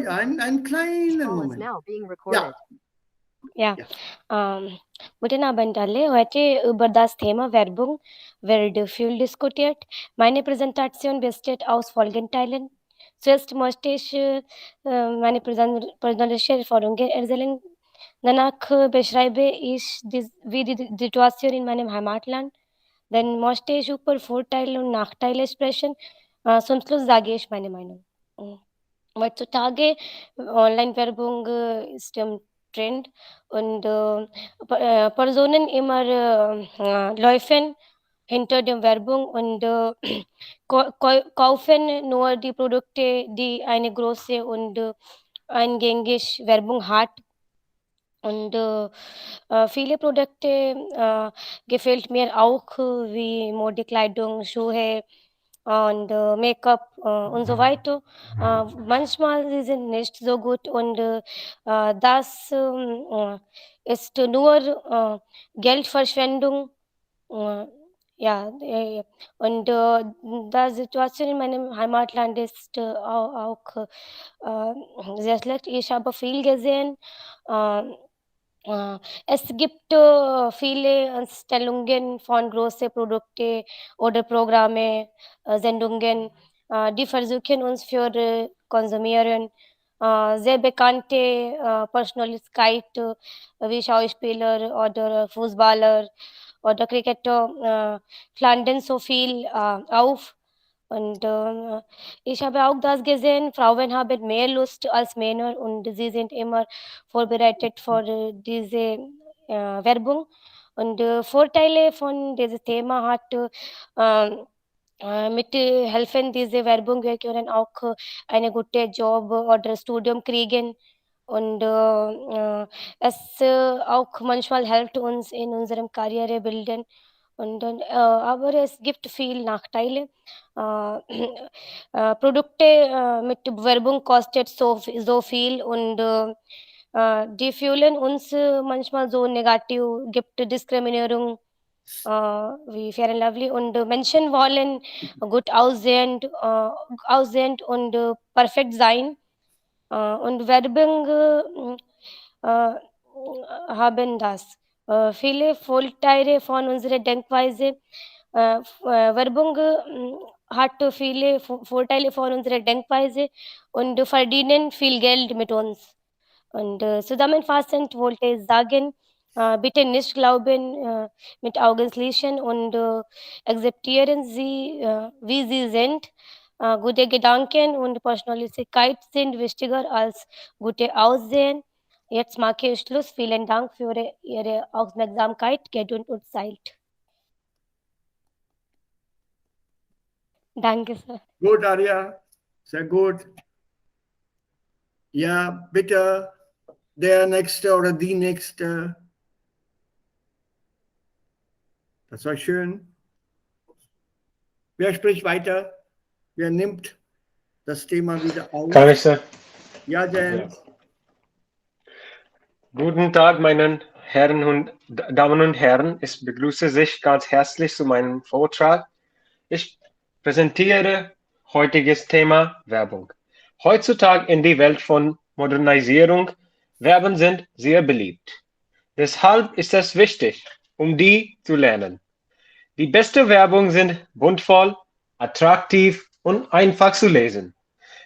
einen kleinen Moment. Ja, Ja, ja. guten Abend alle. Heute über das Thema Werbung wird viel diskutiert. Meine Präsentation besteht aus folgenden Teilen. Zuerst möchte ich meine persönliche Erfahrungen erzählen. Danach beschreibe ich wie die Situation in meinem Heimatland. Dann möchte ich über Vorteile und Nachteile sprechen. Zum Schluss sage ich meine Meinung. Heutzutage Online-Werbung ist im Trend und Personen immer laufen hinter der Werbung und kaufen nur die Produkte, die eine große und eingängige Werbung hat. Und viele Produkte gefällt mir auch, wie Modekleidung, Schuhe und Make-up und so weiter. Manchmal sie sind nicht so gut und das ist nur Geldverschwendung. Äh, ja, und die Situation in meinem Heimatland ist auch sehr schlecht. Ich habe viel gesehen. Äh, Es gibt viele Anstellungen von großen Produkten oder Programme, Sendungen, die versuchen uns für konsumieren. Sehr bekannte Persönlichkeiten wie Schauspieler oder Fußballer oder Cricketer landen so viel auf. Und ich habe auch das gesehen, Frauen haben mehr Lust als Männer und sie sind immer vorbereitet für diese Werbung. Und Vorteile von diesem Thema hat mit helfen diese Werbung, wir können auch eine gute Job oder Studium kriegen und es auch manchmal hilft uns in unserem Karriere bilden und dann, aber es gibt viel Nachteile. Äh, Produkte mit Werbung kostet so viel und die fühlen uns manchmal so negativ, gibt Diskriminierung wie Fair and Lovely und Menschen wollen aussehend und perfekt sein und Werbung äh, haben das. Viele Vorteile von unserer Denkweise. Werbung hat viele Vorteile von unserer Denkweise und verdienen viel Geld mit uns. Und zusammenfassend wollte ich sagen, bitte nicht glauben, mit Augen schließen und akzeptieren Sie, wie Sie sind. Gute Gedanken und Persönlichkeit sind wichtiger als gute Aussehen. Jetzt mache ich Schluss. Vielen Dank für Ihre Aufmerksamkeit, Geduld und Zeit. Danke, Sir. Gut, Arya. Sehr gut. Ja, bitte der Nächste oder die Nächste. Das war schön. Wer spricht weiter? Wer nimmt das Thema wieder Kann auf? ich sagen? Ja, Ja. Jens. Guten Tag, meine Herren und Damen und Herren. Ich begrüße Sie ganz herzlich zu meinem Vortrag. Ich präsentiere heutiges Thema Werbung. Heutzutage in der Welt von Modernisierung, Werben sind sehr beliebt. Deshalb ist es wichtig, um die zu lernen. Die beste Werbung sind buntvoll, attraktiv und einfach zu lesen.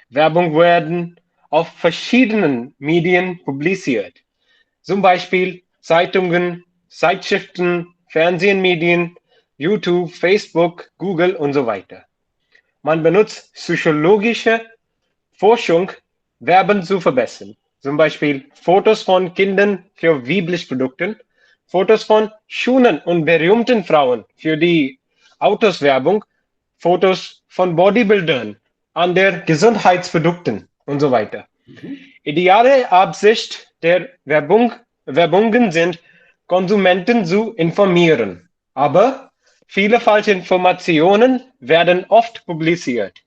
Werbung werden auf verschiedenen Medien publiziert, zum Beispiel Zeitungen, Zeitschriften, Fernsehmedien, YouTube, Facebook, Google und so weiter. Man benutzt psychologische Forschung, Werbung zu verbessern. Zum Beispiel Fotos von Kindern für Weiblich-Produkte, Fotos von schönen und berühmten Frauen für die Autoswerbung, Fotos von Bodybuildern an der Gesundheitsprodukten und so weiter. Ideale Absicht der Werbungen sind, Konsumenten zu informieren. Aber viele falsche Informationen werden oft publiziert,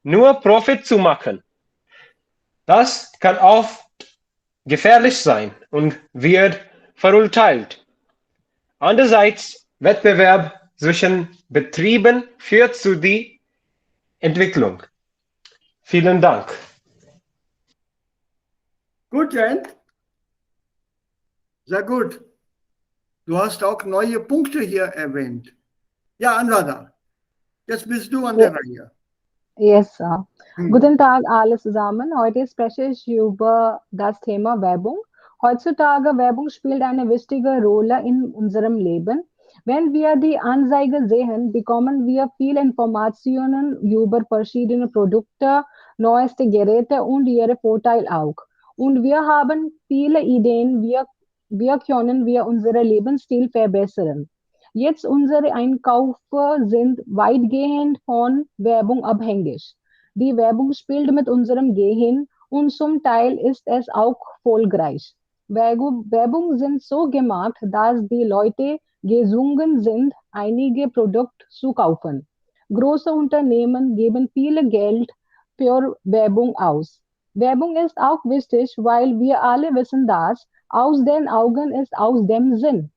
nur Profit zu machen. Das kann oft gefährlich sein und wird verurteilt. Andererseits, Wettbewerb zwischen Betrieben führt zu der Entwicklung. Vielen Dank. Gut, Jan. Sehr gut. Du hast auch neue Punkte hier erwähnt. Ja, Anwada, jetzt bist du an Ja, der Reihe. yes. Hm. Guten Tag alle zusammen. Heute spreche ich über das Thema Werbung. Heutzutage Werbung spielt eine wichtige Rolle in unserem Leben. Wenn wir die Anzeige sehen, bekommen wir viele Informationen über verschiedene Produkte, neueste Geräte und ihre Vorteile auch. Und wir haben viele Ideen, wie können wir unseren Lebensstil verbessern. Jetzt unsere Einkäufe sind weitgehend von Werbung abhängig. Die Werbung spielt mit unserem Gehirn und zum Teil ist es auch erfolgreich. Werbung sind so gemacht, dass die Leute gezwungen sind, einige Produkte zu kaufen. Große Unternehmen geben viel Geld für Werbung aus. Werbung ist auch wichtig, weil wir alle wissen, dass aus den Augen ist aus dem Sinn.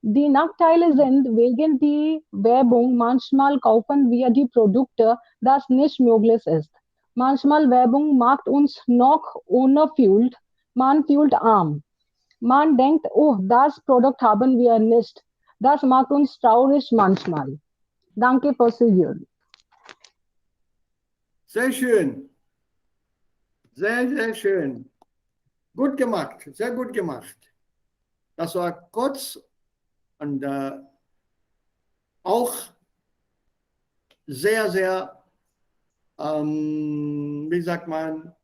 Die Nachteile sind, wegen die Werbung manchmal kaufen wir die Produkte, das nicht möglich ist. Manchmal Werbung macht uns noch unerfüllt, man fühlt arm. Man denkt, oh, das Produkt haben wir nicht. Das macht uns traurig manchmal. Danke fürs Zuhören. Sehr schön. Sehr, sehr schön. Gut gemacht. Sehr gut gemacht. Das war kurz und auch sehr, sehr, wie sagt man,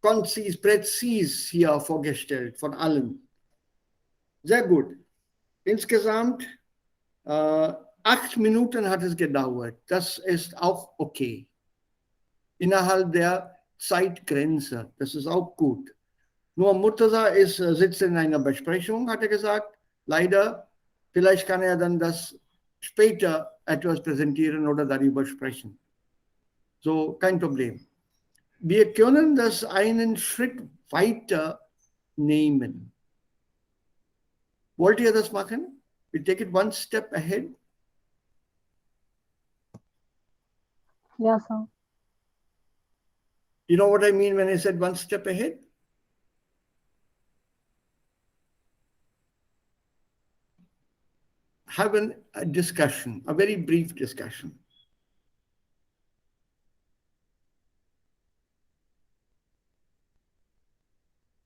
konzis, präzis hier vorgestellt von allen. Sehr gut. Insgesamt 8 Minuten hat es gedauert. Das ist auch okay. Innerhalb der Zeitgrenze. Das ist auch gut. Nur Murtaza sitzt in einer Besprechung, hat er gesagt. Leider. Vielleicht kann er dann das später etwas präsentieren oder darüber sprechen. So, kein Problem. Wir können das einen Schritt weiter nehmen. Wollt ihr das machen? We take it one step ahead. Ja, so. You know what I mean when I said one step ahead? Have a discussion, a very brief discussion.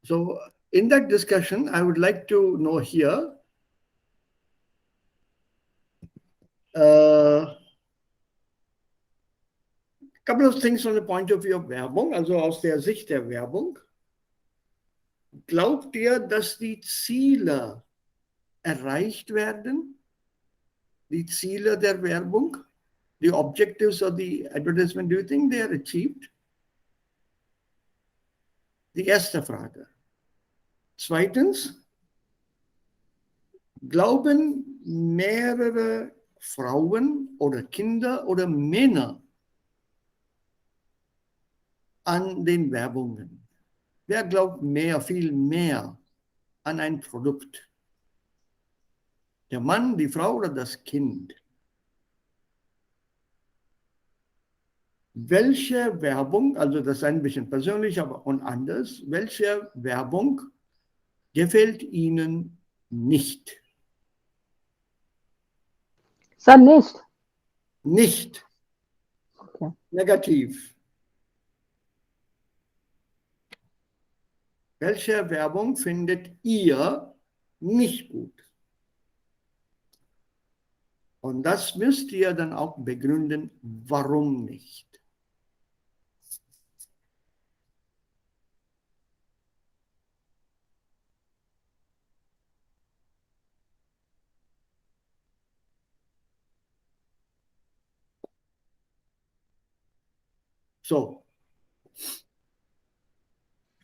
So in that discussion, I would like to know here, a couple of things from the point of view of Werbung, also aus der Sicht der Werbung. Glaubt ihr, dass die Ziele erreicht werden? Die Ziele der Werbung? The objectives of the advertisement, do you think they are achieved? Die erste Frage. Zweitens, glauben mehrere Frauen oder Kinder oder Männer an den Werbungen? Wer glaubt mehr, viel mehr an ein Produkt? Der Mann, die Frau oder das Kind? Welche Werbung, also das ist ein bisschen persönlich, aber und anders, welche Werbung gefällt Ihnen nicht? Sir, nicht. Nicht. Okay. Negativ. Welche Werbung findet ihr nicht gut? Und das müsst ihr dann auch begründen, warum nicht. So.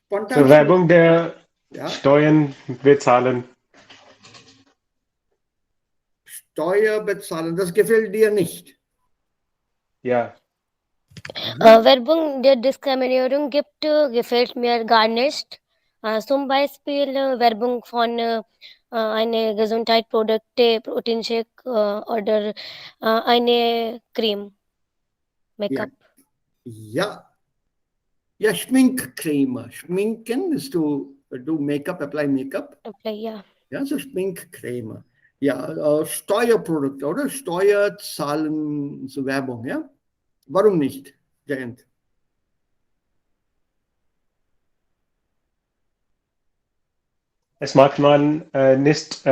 Zur Werbung der Steuern bezahlen. Steuer bezahlen, das gefällt dir nicht. Ja. Werbung der Diskriminierung gibt, gefällt mir gar nicht. Zum Beispiel Werbung von eine Gesundheitsprodukte, Proteinshake oder eine Creme, Make-up. Ja. Ja, Schminkcreme. Schminken, bist du do makeup, apply makeup. Apply, yeah. Ja, so Schminkcreme. Ja, Steuerprodukte, oder? Steuerzahlen, so Werbung, ja? Warum nicht, Jayant? Es macht man nicht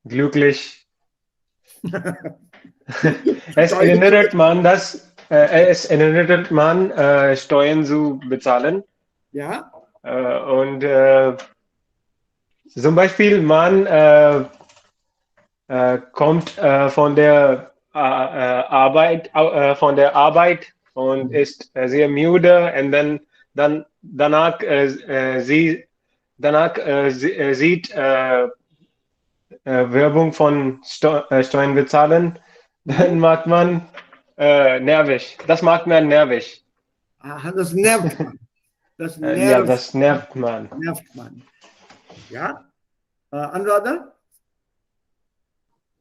glücklich. Es erinnert man, Steuern zu bezahlen. Ja. Und zum Beispiel, man kommt von der Arbeit, und ist sehr müde, und danach sieht Werbung von Steuern bezahlen, dann macht man nervig. Das macht man nervig. Aha, das nervt man. Das Ja, das nervt man. Nervt man. Ja? Anuradha,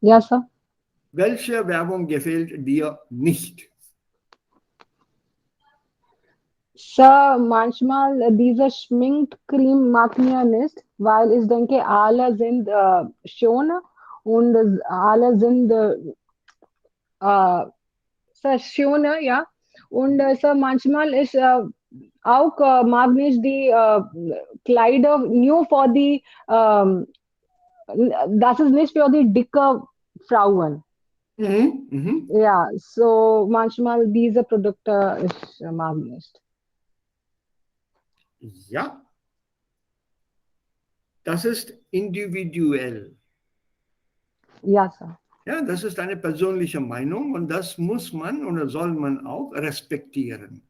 Ja, Sir. welche Werbung gefällt dir nicht? Sir, manchmal diese Schminkcreme mag mir nicht, weil ich denke, alle sind schön und alle sind sehr schön, ja. Und Sir, manchmal ist auch mag nicht die Kleider nur für die, das ist nicht für die dicke Frauen. Mhm. Mhm. Ja, so manchmal diese Produkte ich mag nicht. Ja, das ist individuell. Ja, Sir. Ja, das ist eine persönliche Meinung und das muss man oder soll man auch respektieren.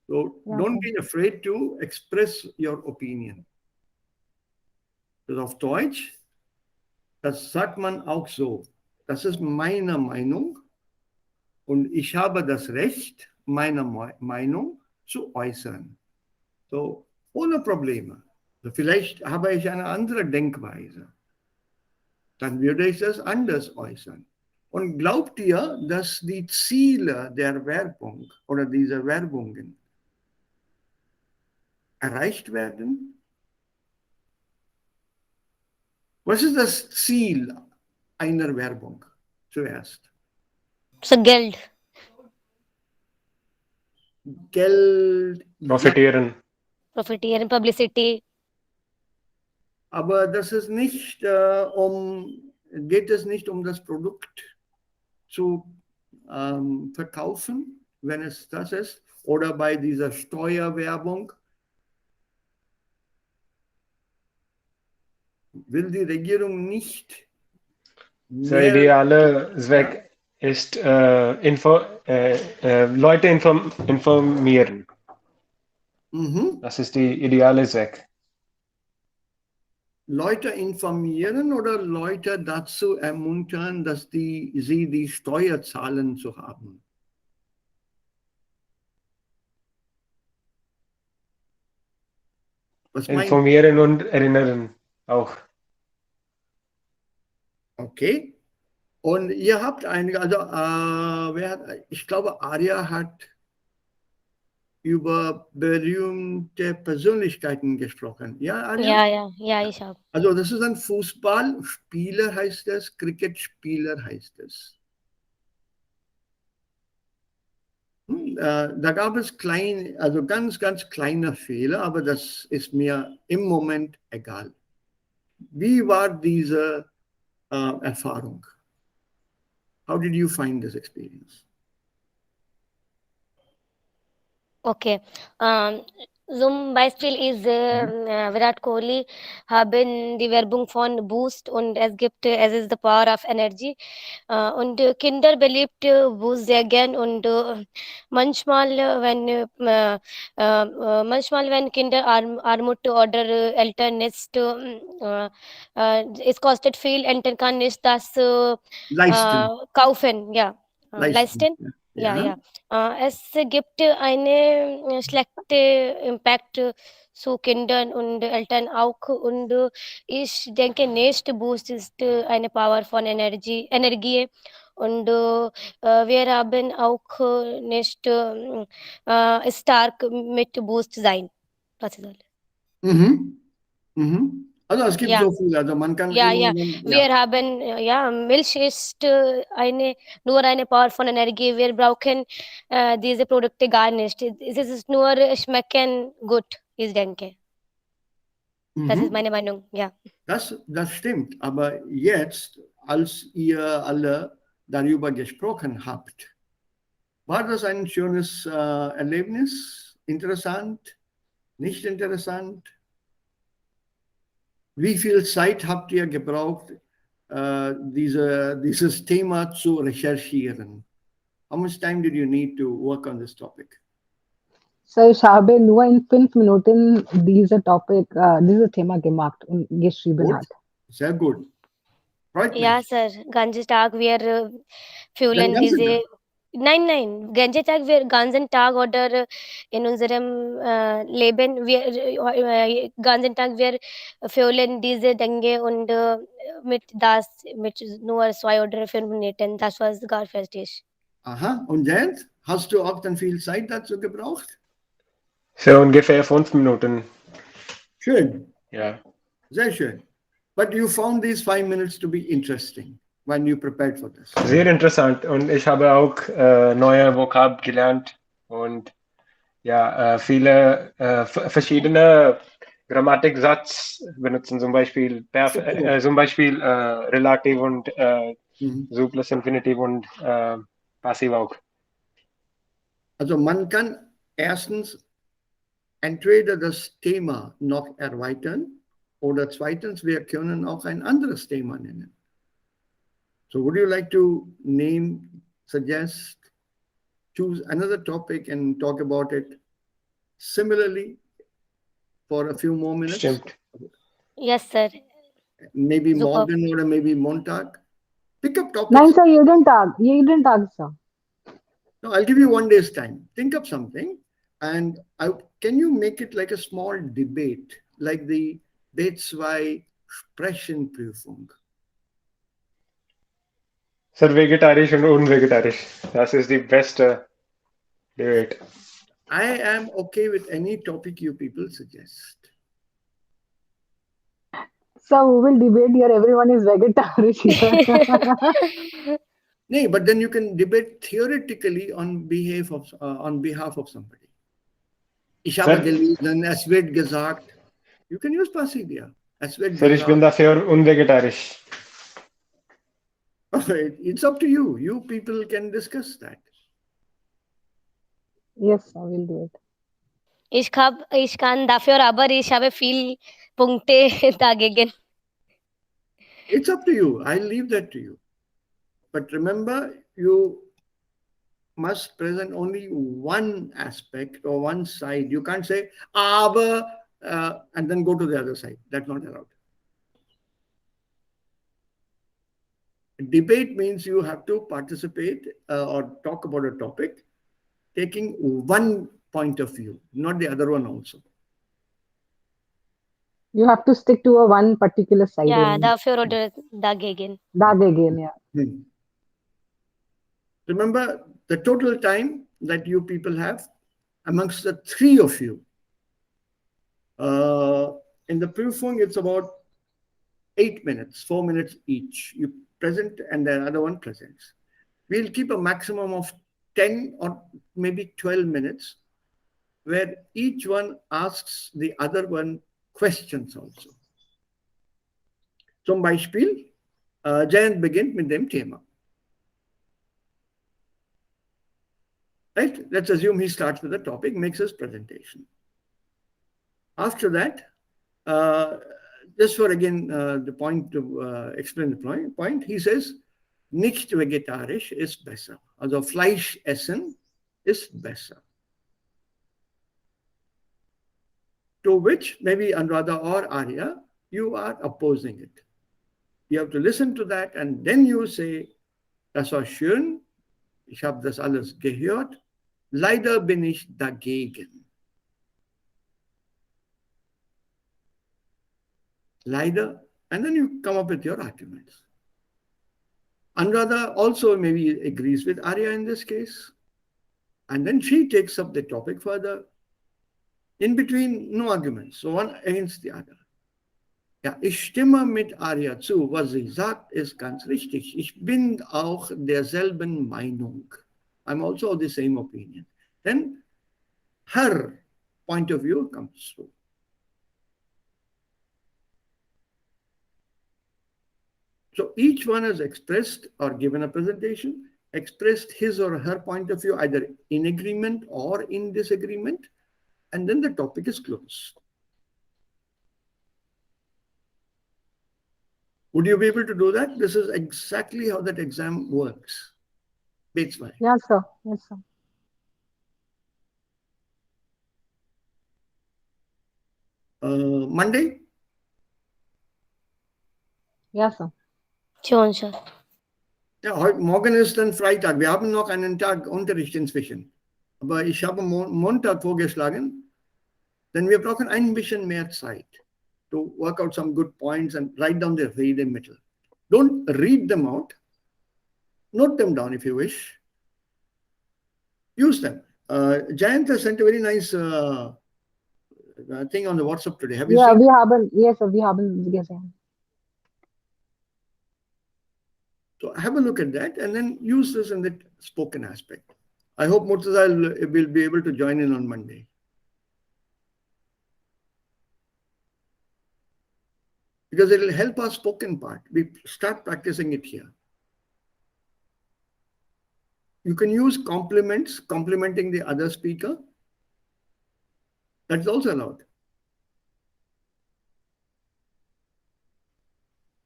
So, Ja, don't Sir. be afraid to express your opinion. Das auf Deutsch, das sagt man auch so. Das ist meine Meinung und ich habe das Recht, meine Meinung zu äußern. So, ohne Probleme. So, vielleicht habe ich eine andere Denkweise. Dann würde ich das anders äußern. Und glaubt ihr, dass die Ziele der Werbung oder dieser Werbungen erreicht werden? Was ist das Ziel einer Werbung zuerst? So Geld. Geld, ja, Profitieren. Profitieren, Publicity. aber das ist nicht geht es nicht um das Produkt zu verkaufen, wenn es das ist, oder bei dieser Steuerwerbung. Will die Regierung nicht Der mehr, ideale Zweck ist Leute informieren. mhm, Das ist die ideale Zweck. Leute informieren oder Leute dazu ermuntern, dass sie die Steuerzahlen zu haben? Was meint ihr? Informieren und erinnern auch. Okay. Und ihr habt einige, also ich glaube, Arya hat über berühmte Persönlichkeiten gesprochen. Ja, Arya? Ja, ich habe. Also das ist ein Fußballspieler, heißt es, Cricketspieler heißt es. Da gab es also ganz, ganz kleine Fehler, aber das ist mir im Moment egal. Wie war diese Erfahrung? How did you find this experience? Okay. Zum Beispiel ist Virat Kohli haben die Werbung von Boost und es ist the power of energy. Und Kinder beliebt Boost sehr gern und manchmal, wenn Kinder Armut oder Eltern ist, es kostet viel, Eltern kann nicht das kaufen, ja. Leisten? Ja. Es gibt eine schlechte Impact zu Kindern und Eltern auch und ich denke nicht, Boost ist eine Power von Energie und wir haben auch nicht stark mit Boost sein. Was ist das? Mhm. Mhm. Also es gibt Ja. so viel, also man kann Ja, ja. ja. Wir haben, ja, Milch ist nur eine Power von Energie. Wir brauchen diese Produkte gar nicht. Es ist nur schmecken gut, ich denke. Das ist Mhm. meine Meinung, ja. Das stimmt. Aber jetzt, als ihr alle darüber gesprochen habt, war das ein schönes Erlebnis? Interessant? Nicht interessant? Wie viel Zeit habt ihr gebraucht, dieses Thema zu recherchieren? How much time did you need to work on this topic? So, ich habe nur in 5 Minuten dieses Thema gemacht und geschrieben Gut, hat. sehr gut. Freut Ja, mich. Sir, ganzen Tag wir Den fühlen ganzen Tag. diese. Nein, ganzen Tag oder in unserem Leben, ganzen Tag wir fühlen diese Dinge und mit nur 2 oder 5 Minuten, das war gar fertig. Aha, und jetzt? Hast du auch dann viel Zeit dazu gebraucht? So ungefähr 5 Minuten. Schön, Ja. sehr schön. But you found these 5 minutes to be interesting when you prepared for this. Sehr interessant. Und ich habe auch neue Vokab gelernt und ja, viele verschiedene Grammatiksatz benutzen, zum Beispiel Relativ und Mhm. So plus Infinitiv und Passiv auch. Also man kann erstens entweder das Thema noch erweitern oder zweitens, wir können auch ein anderes Thema nennen. So would you like to suggest, choose another topic and talk about it similarly for a few more minutes? Stimmt. Yes, Sir. Maybe Super. morgen or maybe Montag. Pick up Nein, topics. sir, jeden Tag, sir. No, I'll give you 1 day's time. Think of something, and can you make it like a small debate, like the B2 Sprechenprüfung? Sir, vegetarisch und unvegetarisch. Das ist die beste Debate. I am okay with any topic you people suggest. So we will debate here. Everyone is vegetarian here. No, but then you can debate theoretically on behalf of somebody. Ich habe Sir, gelesen, es wird gesagt. You can use passive, yeah. Es wird Sir, ich bin gesagt. dafür unvegetarisch. It's up to you. You people can discuss that. Yes, I will do it. Ich kann dafür, aber ich habe viel Punkte dagegen. It's up to you. I'll leave that to you. But remember, you must present only one aspect or one side. You can't say, aber, and then go to the other side. That's not allowed. Debate means you have to participate or talk about a topic, taking one point of view, not the other one also. You have to stick to a one particular side Ja, only. dafür oder dagegen. That again, yeah. Remember the total time that you people have amongst the three of you. In the prüfung, it's about 8 minutes, 4 minutes each. You present and the other one presents. We'll keep a maximum of 10 or maybe 12 minutes where each one asks the other one questions also. Zum Beispiel, Jayant beginnt mit dem Thema. Right? Let's assume he starts with the topic, makes his presentation. After that, just for again the point to explain the point, he says, nicht vegetarisch ist besser. Also Fleisch essen ist besser. To which maybe Anuradha or Arya, you are opposing it. You have to listen to that and then you say, das war schön, ich habe das alles gehört, leider bin ich dagegen. Leider, and then you come up with your arguments. Anuradha also maybe agrees with Arya in this case, and then she takes up the topic further. In between, no arguments. So one against the other. Ja, ich stimme mit Arya zu. Was sie sagt, ist ganz richtig. Ich bin auch derselben Meinung. I'm also of the same opinion. Then her point of view comes through. So each one has expressed or given a presentation, expressed his or her point of view, either in agreement or in disagreement, and then the topic is closed. Would you be able to do that? This is exactly how that exam works. That's why. Yes, sir. Yes, sir. Monday? Yes, sir. Schon, schon. Ja, heute, morgen ist dann Freitag. Wir haben noch einen Tag Unterricht inzwischen. Aber ich habe Montag vorgeschlagen, denn wir brauchen ein bisschen mehr Zeit to work out some good points and write down the read in middle. Don't read them out. Note them down if you wish. Use them. Jayant has sent a very nice thing on the WhatsApp today. Have you Yeah, seen? we haven't. Yes, sir. We haven't. Yes, sir. So have a look at that and then use this in the spoken aspect. I hope Murtaza will be able to join in on Monday. Because it will help our spoken part. We start practicing it here. You can use compliments, complimenting the other speaker. That's also allowed.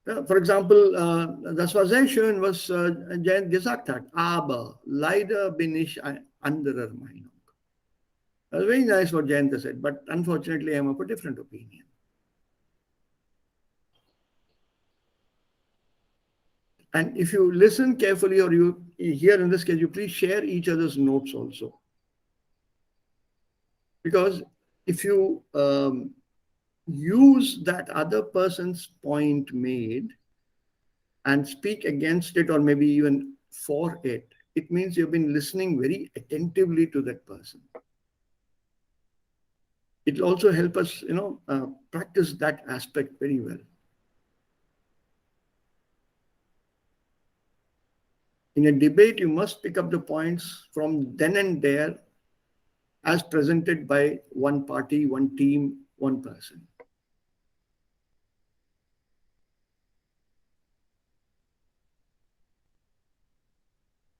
For example, das war sehr schön, was Jayant gesagt hat. Aber leider bin ich anderer Meinung. That's very nice what Jayant said, but unfortunately, I'm of a different opinion. And if you listen carefully or you hear in this case, you please share each other's notes also. Because if you use that other person's point made and speak against it or maybe even for it, it means you've been listening very attentively to that person. It will also help us, practice that aspect very well. In a debate, you must pick up the points from then and there as presented by one party, one team, one person.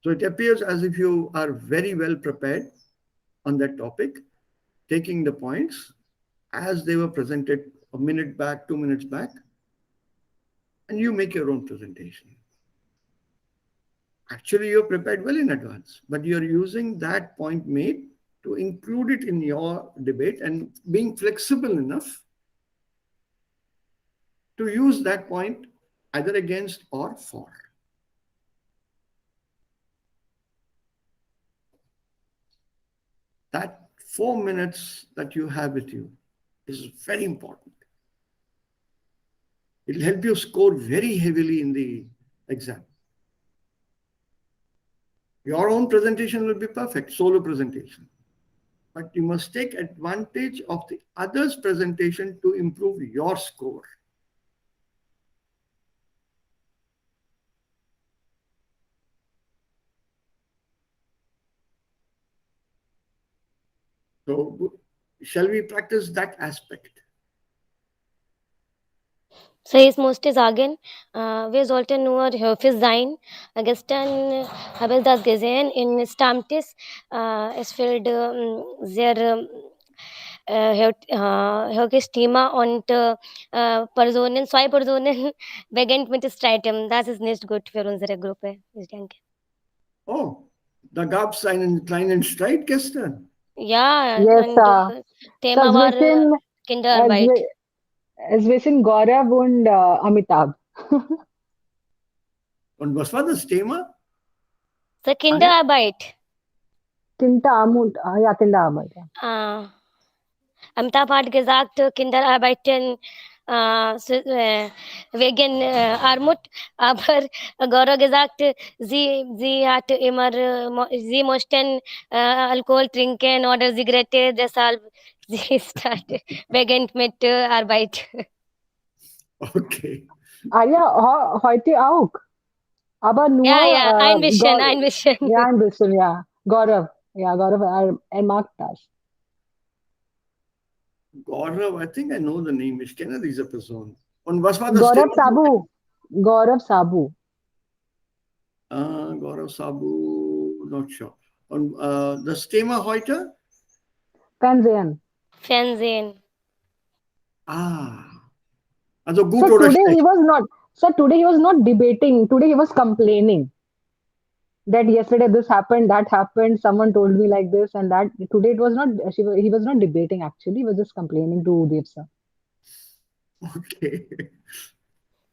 So it appears as if you are very well prepared on that topic, taking the points as they were presented a minute back, 2 minutes back, and you make your own presentation. Actually, you're prepared well in advance, but you're using that point made to include it in your debate and being flexible enough to use that point either against or for. That 4 minutes that you have with you is very important. It will help you score very heavily in the exam. Your own presentation will be perfect, solo presentation. But you must take advantage of the other's presentation to improve your score. So, shall we practice that aspect? So ich musste sagen, wir sollten nur höflich sein. Gestern habe ich das gesehen in Stammtisch. Es fehlt sehr höchstes Thema und Personen, 2 Personen beginnt mit Streiten. Das ist nicht gut für unsere Gruppe, ich denke. Oh, da gab es einen kleinen Streit gestern. Ja, Yes, und sir. Thema war Zwischen, Kinderarbeit. zwischen Gaurav und Amitabh. Und was war das Thema? So Kinderarbeit. Kinderarmut, ja, Kinderarbeit. Ja. Amitabh hat gesagt, Kinder arbeiten wegen Armut, aber Gaurav gesagt, sie hat immer, sie möchten Alkohol trinken oder Zigarette, deshalb sie beginnt mit Arbeit. Okay. Arya, heute auch. Aber nur Ja, ein bisschen, ein bisschen. Ja, ein bisschen, ja. Gaurav. Ja, Gaurav, mag das. Gaurav, I think I know the name. Ich kenne diese Person. Und was war das Gaurav Thema? Sabu. Gaurav Sabu. Gaurav Sabu, not sure. Und das Thema heute? Fernsehen. Fernsehen. Also gut So oder today schlecht? today he was not debating. Today he was complaining that yesterday this happened, that happened, someone told me like this and that. Today it was not, he was not debating actually, he was just complaining to Dev sir. Okay.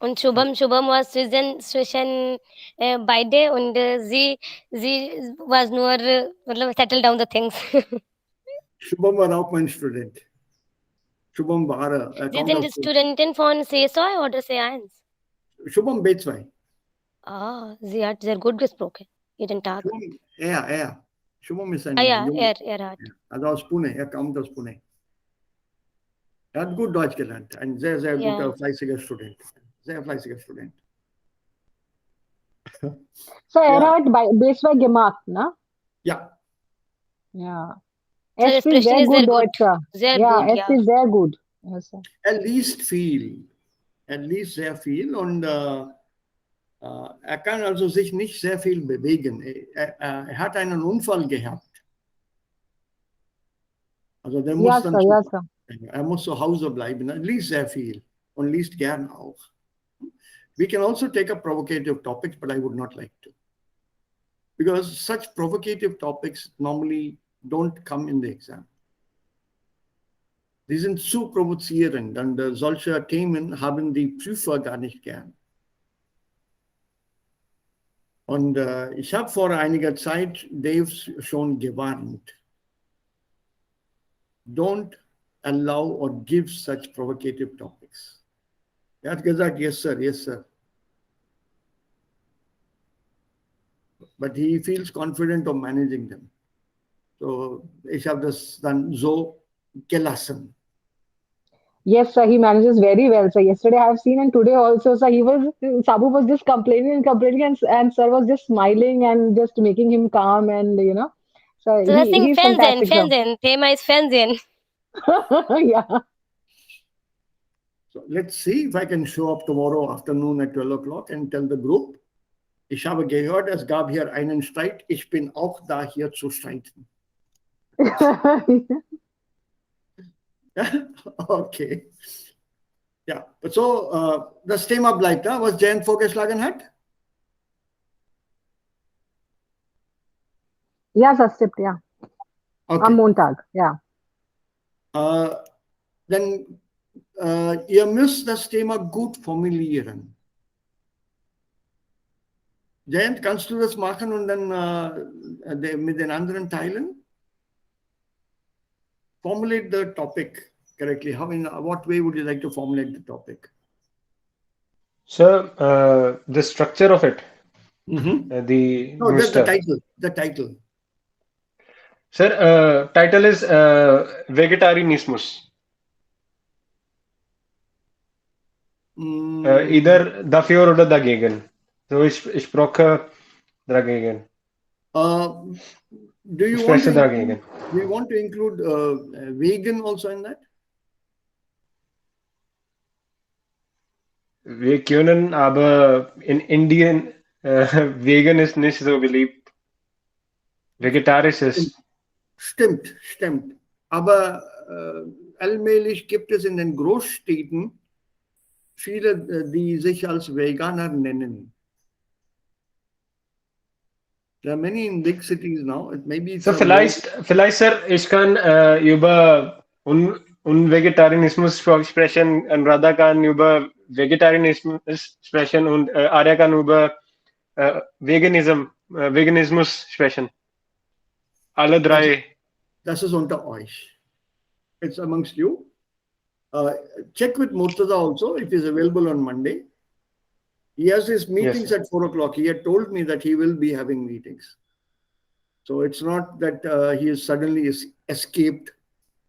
Und Shubham was zwischen beide und sie was nur settle down the things. Shubham war auch mein Student. Shubham war Sie sind Studentin von C2 oder C1? Shubham B2. Sie hat sehr gut gesprochen jeden Tag. Shubham, er. Shubham ist ein Ja, Junge. er hat. Also aus Pune, er kommt aus Pune. Er hat gut Deutsch gelernt. Ein sehr, sehr guter, fleißiger Student. Sehr fleißiger Student. So er hat B2 gemacht, ne? Ja. Ja. Seine Er spricht sehr gut Deutsch. Sehr ja, gut, er spricht sehr gut. Yes, er liest viel. Er liest sehr viel und er kann also sich nicht sehr viel bewegen. Er hat einen Unfall gehabt. Also der muss er muss zu Hause bleiben. Er liest sehr viel und liest gern auch. We can also take up provocative topics, but I would not like to. Because such provocative topics normally don't come in the exam. Die sind zu provozierend und solche Themen haben die Prüfer gar nicht gern. Und ich habe vor einiger Zeit Dave schon gewarnt. Don't allow or give such provocative topics. Er hat gesagt, yes sir, yes sir. But he feels confident of managing them. So ich habe das dann so gelassen. Yes, sir, he manages very well. So yesterday I have seen and today also, so Sabu was just complaining and sir was just smiling and just making him calm and So he's fantastic. Fernsehen. Thema ist Fernsehen. Yeah. So let's see if I can show up tomorrow afternoon at 12 o'clock and tell the group, ich habe gehört, es gab hier einen Streit. Ich bin auch da, hier zu streiten. Okay. Ja, so das Thema bleibt da, was Jayant vorgeschlagen hat? Ja, das stimmt, ja. Okay. Am Montag, ja. Dann ihr müsst das Thema gut formulieren. Jayant, kannst du das machen und dann mit den anderen teilen? Formulate the topic correctly. In what way would you like to formulate the topic? So, the structure of it. Just the title. Sir, title is Vegetarianismus. Either dafür oder dagegen. So ich spreche dagegen. Do you want to include vegan also in that? Wir können, aber in Indien vegan ist nicht so beliebt. Vegetarisch ist. Stimmt. Aber allmählich gibt es in den Großstädten viele, die sich als Veganer nennen. There are many in big cities now. So vielleicht, Sir, ich kann über Unvegetarianismus sprechen, Radha kann über Vegetarianismus sprechen und Arya kann über Veganismus sprechen. Alle drei. Das ist unter euch. It's amongst you. Check with Murtaza also if he's available on Monday. He has his meetings sir. at 4 o'clock. He had told me that he will be having meetings. So it's not that he has suddenly escaped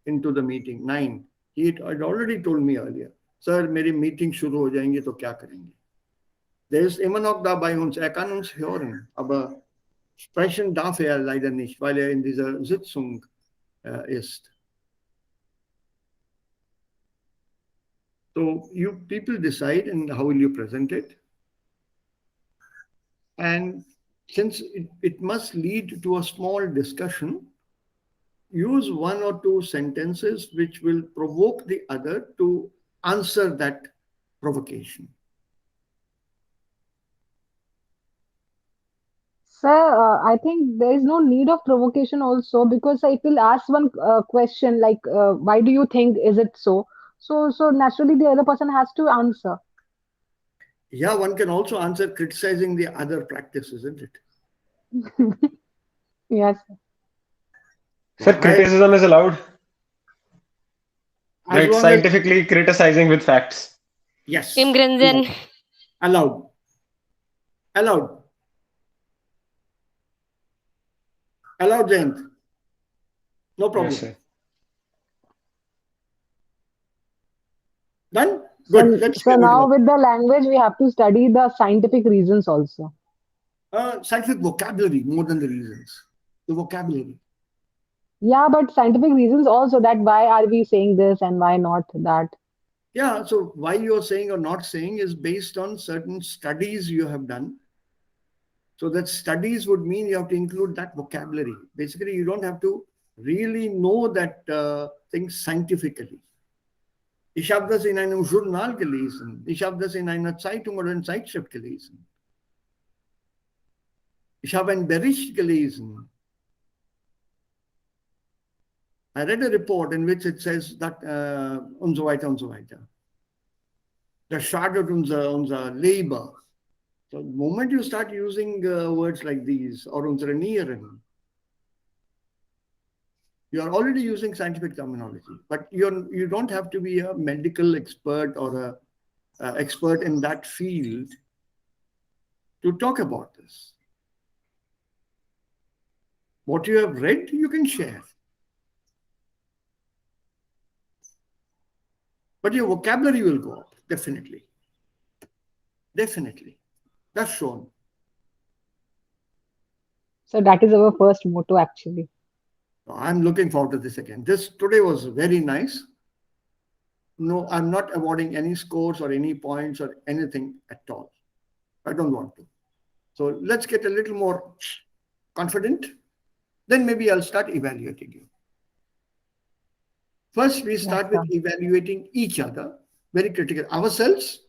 into the meeting. 9. He had already told me earlier, sir, मेरी meeting शुरू हो जाएंगे तो क्या करेंगे? Der ist immer noch dabei uns, er kann uns hören, aber sprechen darf er leider nicht, weil er in dieser Sitzung ist. So you people decide and how will you present it? And since it must lead to a small discussion, use 1 or 2 sentences which will provoke the other to answer that provocation. Sir, I think there is no need of provocation also, because it will ask one question like, why do you think is it so? So naturally the other person has to answer. Yeah, one can also answer criticizing the other practice, isn't it? Yes. Sir, criticism is allowed. As Right, long as, scientifically criticizing with facts. yes, Tim Grinzen. allowed. Allowed. Allowed, Jayant. No problem. Yes, sir. Done? Good. Let's So hear now it. with the language, we have to study the scientific reasons also. Scientific vocabulary more than the reasons. The vocabulary. Yeah, but scientific reasons also, that why are we saying this and why not that? Yeah, so why you're saying or not saying is based on certain studies you have done. So that studies would mean you have to include that vocabulary. Basically, you don't have to really know that thing scientifically. Ich habe das in einem Journal gelesen. Ich habe das in einer Zeitung oder einer Zeitschrift gelesen. Ich habe einen Bericht gelesen. I read a report in which it says that und so weiter und so weiter. Das schadet unser Leber. So the moment you start using words like these, or unsere Nieren, you are already using scientific terminology. But you don't have to be a medical expert or a expert in that field to talk about this. What you have read, you can share. But your vocabulary will go up, definitely. Definitely. That's shown. So that is our first motto actually. I'm looking forward to this again. This today was very nice. No, I'm not awarding any scores or any points or anything at all. I don't want to. So let's get a little more confident. Then maybe I'll start evaluating you. First, we start with evaluating each other, very critical, ourselves,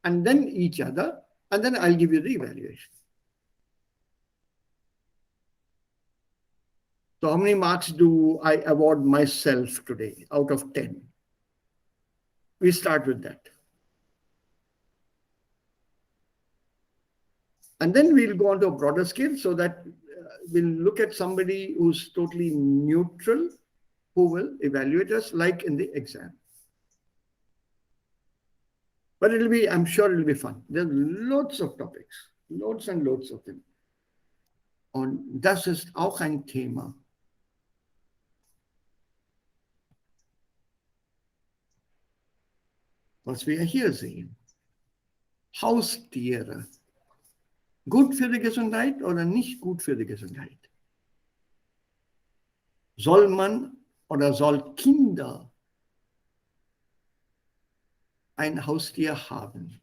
and then each other, and then I'll give you the evaluation. So how many marks do I award myself today out of 10? We start with that. And then we'll go on to a broader scale so that we'll look at somebody who's totally neutral, who will evaluate us like in the exam. But it'll be, I'm sure it'll be fun. There's lots of topics, loads and loads of them. Und das ist auch ein Thema. Was wir hier sehen. Haustiere. Gut für die Gesundheit oder nicht gut für die Gesundheit? Soll man oder soll Kinder ein Haustier haben?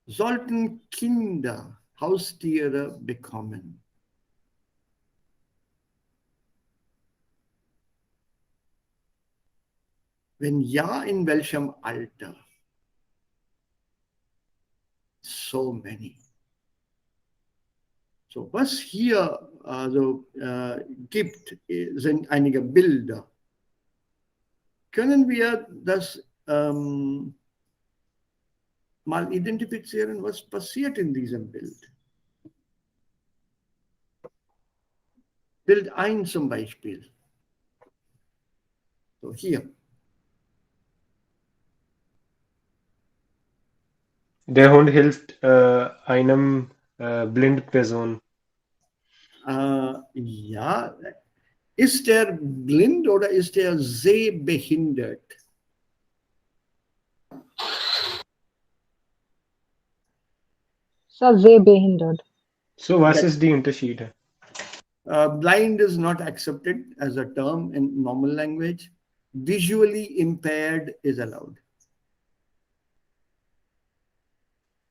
Sollten Kinder Haustiere bekommen? Wenn ja, in welchem Alter? So many. So, was hier also gibt, sind einige Bilder. Können wir das mal identifizieren, was passiert in diesem Bild? Bild 1 zum Beispiel. So here. Der Hund hilft einem Blindperson. Ja, ist der blind oder ist der sehbehindert? Sir, sehbehindert. So, was Yes. ist die Unterschiede? Blind is not accepted as a term in normal language. Visually impaired is allowed.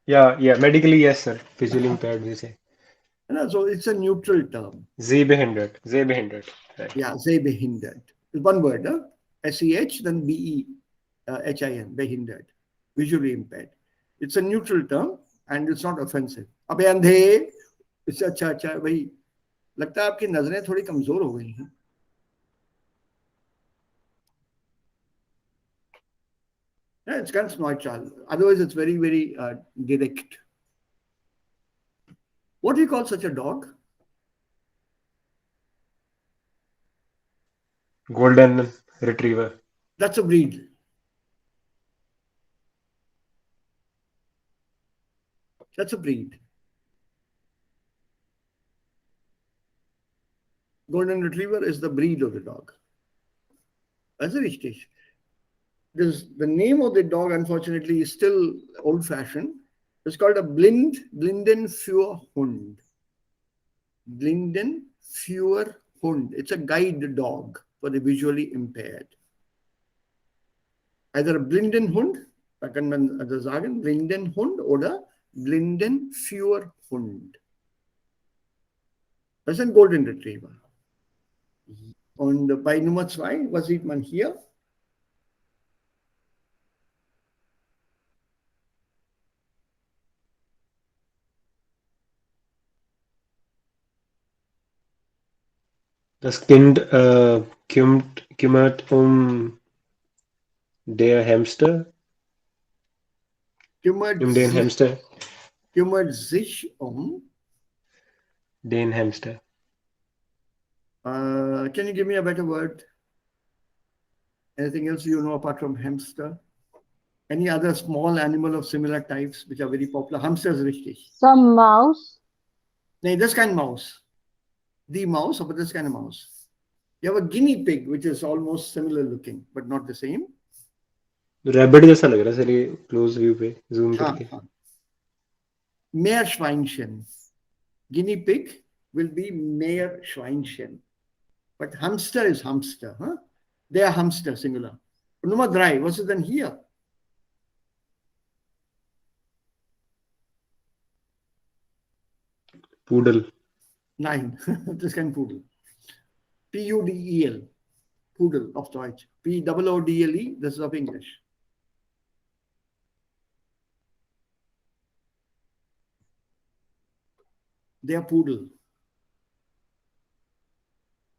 Yeah, medically, yes, sir. Visually impaired, we say. So it's a neutral term. Sehbehindert. Sehbehindert. Right. Yeah, sehbehindert. It's one word, huh? SEH, then BEHIN, behindert, visually impaired. It's a neutral term and it's not offensive. अबे अंधे, इससे अच्छा भाई लगता है आपकी नजरें थोड़ी कमजोर हो गई हैं. Yeah, it's ganz neutral. Otherwise, it's very, very direct. What do you call such a dog? Golden Retriever. That's a breed. That's a breed. Golden Retriever is the breed of the dog. That's a richtig. The name of the dog, unfortunately, is still old-fashioned. It's called a Blinden für Hund. Blinden für Hund. It's a guide dog for the visually impaired. Either a Blinden Hund, da kann man also sagen, Blinden Hund oder Blinden für Hund. Das ist ein Golden Retriever. Und bei Nummer 2, was sieht man hier? Das Kind kümmert der Hamster. Den Hamster. Kümmert sich den Hamster. Can you give me a better word? Anything else you know apart from hamster? Any other small animal of similar types which are very popular? Hamster is richtig. Some mouse. No, this kind of mouse. The mouse, but this kind of mouse. You have a guinea pig, which is almost similar looking, but not the same. Rabbit जैसा लग रहा है चलिए close view पे zoom करके. Meerschweinchen. Guinea pig will be Meerschweinchen. But hamster is hamster. Huh? They are hamster, singular. Nummer 3, was it then here? Poodle. 9. Das ist kein Pudel. Pudel. Pudel auf Deutsch. Poodle, this is of English. They are poodle.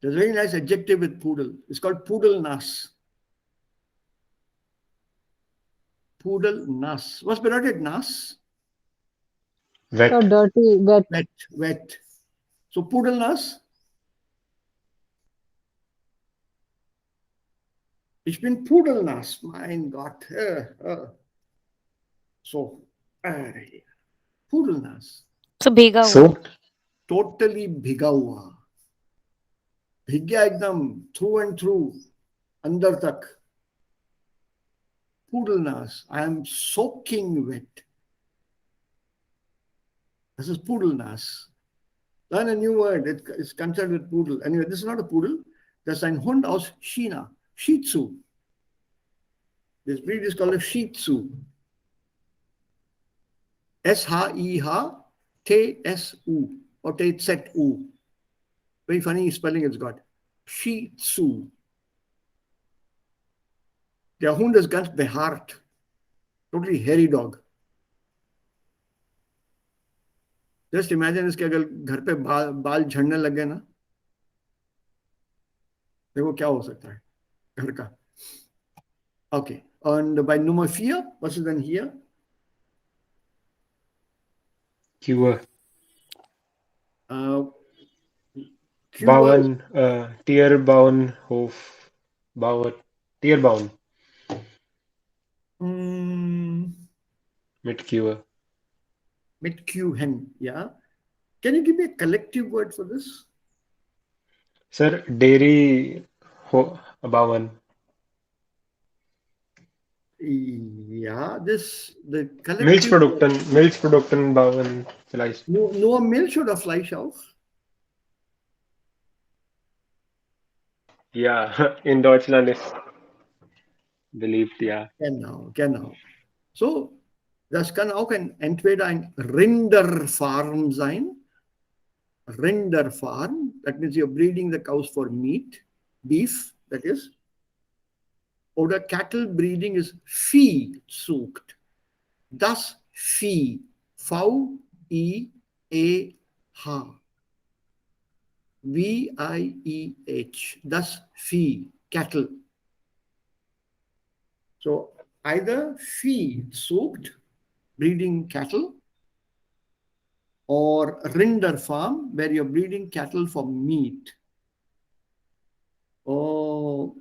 There's a very nice adjective with poodle. It's called Pudelnass. Pudelnass. Was bedeutet nass? Wet. So dirty, wet. Wet. So Pudelnass. Ich bin pudelnass, mein Gott. So, pudelnass. So भीगा हुआ. Soaked. Totally भिगा हुआ. भीग गया एकदम through and through, अंदर तक. Pudelnass. I am soaking wet. This is pudelnass. Learn a new word. It's concerned with poodle. Anyway, this is not a poodle. Das ist ein Hund aus China. Shih Tzu. This breed is called a Shih Tzu. SHIHTSU or TZU. Very funny spelling it's got. Shih Tzu. Der Hund ist ganz behaart. Totally hairy dog. Just imagine इसके अगर घर पे बाल झड़ने लग गए ना, देखो क्या हो सकता है घर का. Okay, and by number 4, what is then here? Cure. Cure. Tier Bauernhof. Bauer. Tierbaum. Mitkuhen, Mitkuhen. yeah. Can you give me a collective word for this? Sir, dairy bauen. Yeah, the collective. Milchprodukten bauen vielleicht. Nur Milch oder Fleisch auch? Ja, in Deutschland ist beliebt, ja. Genau. So, das kann auch entweder ein Rinderfarm sein. Rinderfarm, that means you're breeding the cows for meat, beef, that is. Oder cattle breeding is Viehzucht. Das Vieh, V-I-E-H. V-I-E-H, das Vieh, cattle. So either Viehzucht, breeding cattle, or Rinder farm, where you're breeding cattle for meat. Or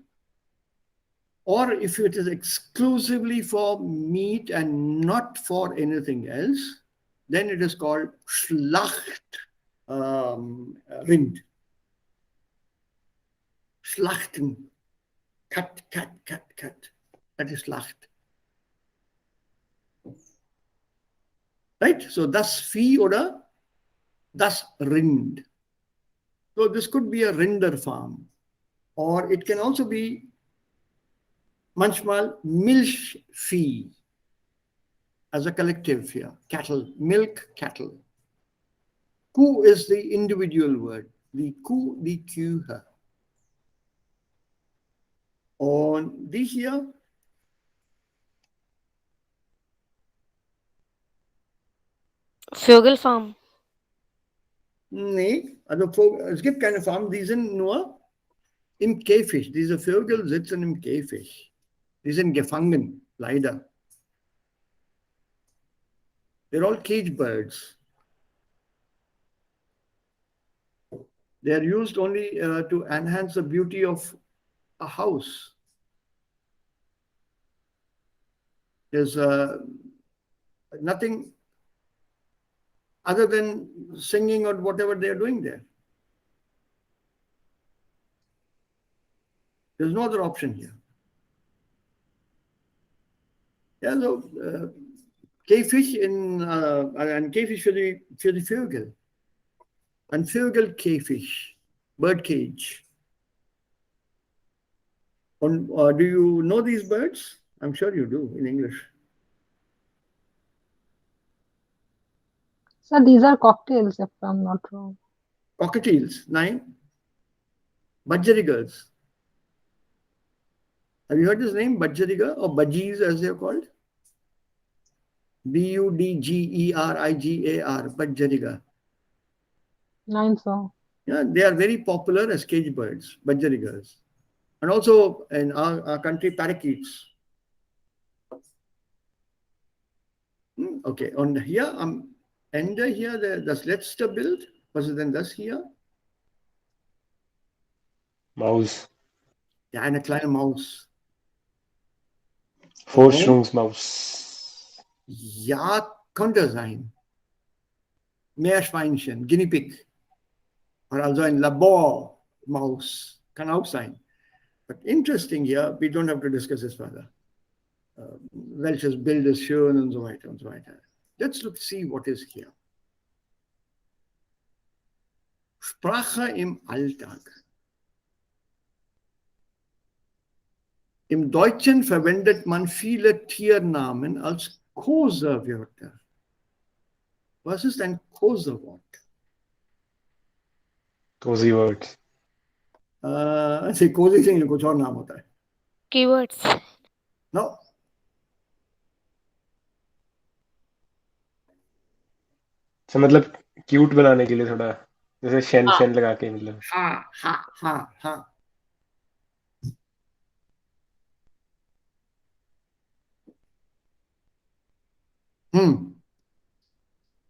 if it is exclusively for meat and not for anything else, then it is called Schlacht Rind. Schlachten. Cut. That is Schlacht. Right? So das Vieh oder das Rind. So this could be a Rinder farm. Or it can also be manchmal Milchvieh as a collective here. Cattle, milk cattle. Kuh is the individual word. Die Kuh, die Kühe. Und die hier, Vögelfarm. nee, also es gibt keine Farm, die sind nur im Käfig. Diese Vögel sitzen im Käfig. Die sind gefangen, leider. They're all cage birds. They're used only to enhance the beauty of a house. There's nothing other than singing or whatever they're doing there. There's no other option here. Ja, so Käfig ein Käfig für die Vögel. Ein Vögelkäfig, bird cage. Und do you know these birds? I'm sure you do in English. So these are cocktails, if I'm not wrong. Cockatiels, nein. Budgerigars. Have you heard this name, Budgerigar, or Budgies as they're called? Budgerigar, Budgerigar. Nine so. Yeah, they are very popular as cage birds, Budgerigars. And also in our country, parakeets. Okay, und hier am Ende hier das letzte Bild, was ist denn das hier? Maus. Ja, eine kleine Maus. Forschungsmaus. Ja, könnte sein. Meerschweinchen, Guinea Pig. Oder also ein Labormaus. Kann auch sein. But interesting here, we don't have to discuss this further. Welches Bild ist schön und so weiter und so weiter. Let's see what is here. Sprache im Alltag. Im Deutschen verwendet man viele Tiernamen als Koserwörter. Was ist ein Koserwort? Cozy words. ऐसे कोसी से कुछ और नाम होता है. Keywords. No. तो मतलब cute बनाने के लिए थोड़ा जैसे शेन लगा के मतलब. हाँ.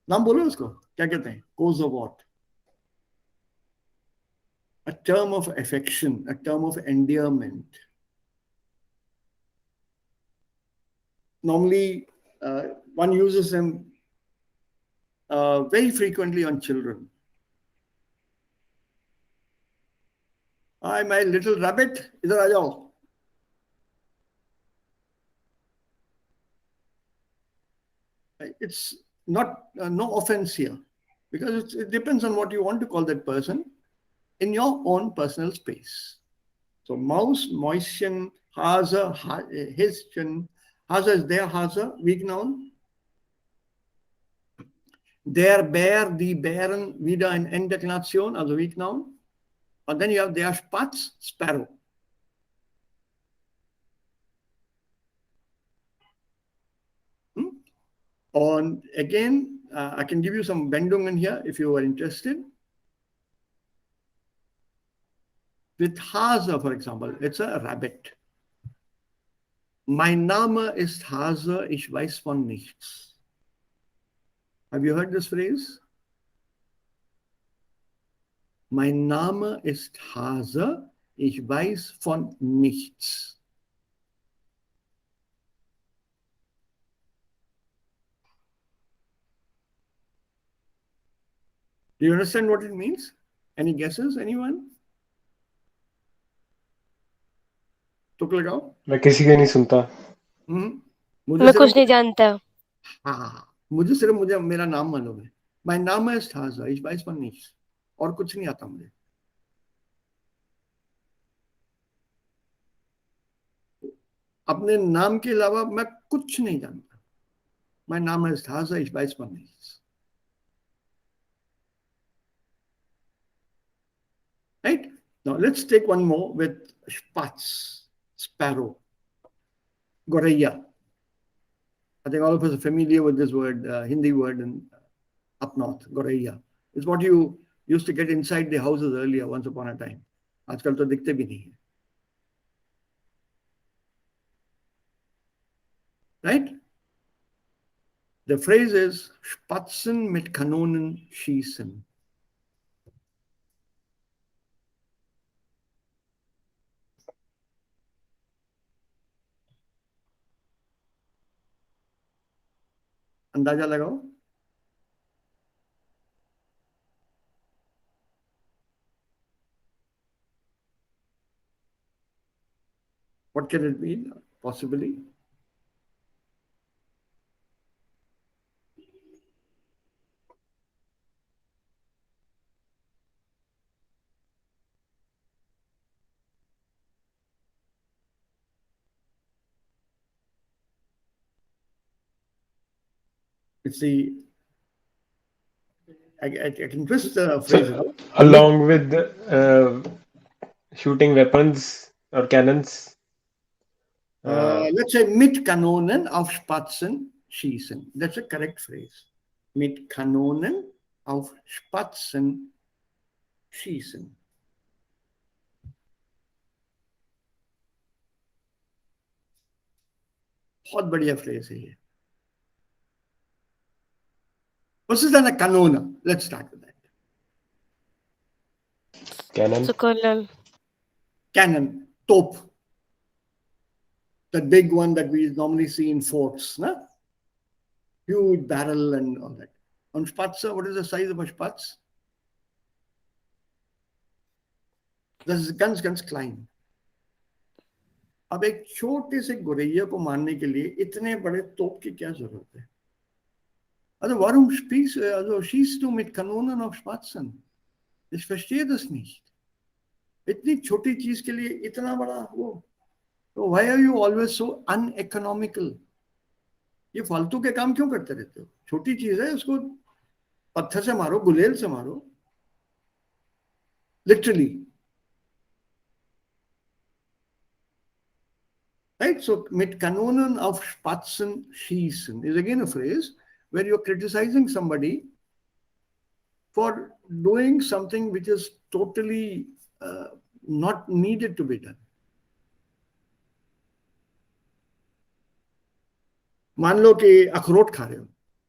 नाम बोलो उसको क्या कहते हैं? Koserwort. A term of affection, a term of endearment. Normally, one uses them very frequently on children. Hi, my little rabbit, idhar aa jao. It's not no offense here, because it depends on what you want to call that person in your own personal space. So Maus, Mäuschen, Hase, Häschen. Hase is der Hase, weak noun. Der Bär, die Bären, wieder ein Endeklination, also weak noun. And then you have der Spatz, sparrow. And again, I can give you some Wendungen here if you are interested. With Hase, for example, it's a rabbit. Mein Name ist Hase, ich weiß von nichts. Have you heard this phrase? Mein Name ist Hase, ich weiß von nichts. Do you understand what it means? Any guesses, anyone? तुक लगाओ. मैं किसी का नहीं सुनता. मैं कुछ नहीं जानता. हाँ, मुझे सिर्फ मेरा नाम मालूम है. Mein Name ist Hase, ich weiß von nichts. और कुछ नहीं आता मुझे. अपने नाम के अलावा मैं कुछ नहीं जानता. Mein Name ist Hase, ich weiß von nichts. Right? Now let's take one more with Spatz, sparrow, goraya. I think all of us are familiar with this word, Hindi word in up north, goraya. It's what you used to get inside the houses earlier, once upon a time. आजकल तो दिखते भी नहीं है. Right? The phrase is Spatzen mit Kanonen schießen. अंदाजा लगाओ. What can it mean, possibly? It's the I can twist the phrase. So, along with shooting weapons or cannons. Let's say mit Kanonen auf Spatzen schießen. That's a correct phrase. Mit Kanonen auf Spatzen schießen. बहुत बढ़िया phrase है ये. Was is then a Kanone? Let's start with that. Cannon. So, colonel. Cannon, top. That big one that we normally see in forts, no? Huge barrel and all that. On Spatze, what is the size of a Spatz? Das ist ganz klein. अब एक छोटे से गोरैया को मारने के लिए इतने बड़े तोप की क्या जरूरत है? Also warum schießt du mit Kanonen auf Spatzen? Ich verstehe das nicht. इतनी छोटी चीज के लिए इतना बड़ा वो. So why are you always so uneconomical? ये फालतू के काम क्यों करते रहते हो? छोटी चीज है, उसको पत्थर से मारो, गुलेल से मारो. Literally. Right? So, mit Kanonen auf Spatzen schießen is again a phrase where you're criticizing somebody for doing something which is totally not needed to be done. मान लो कि अखरोट खा रहे हो.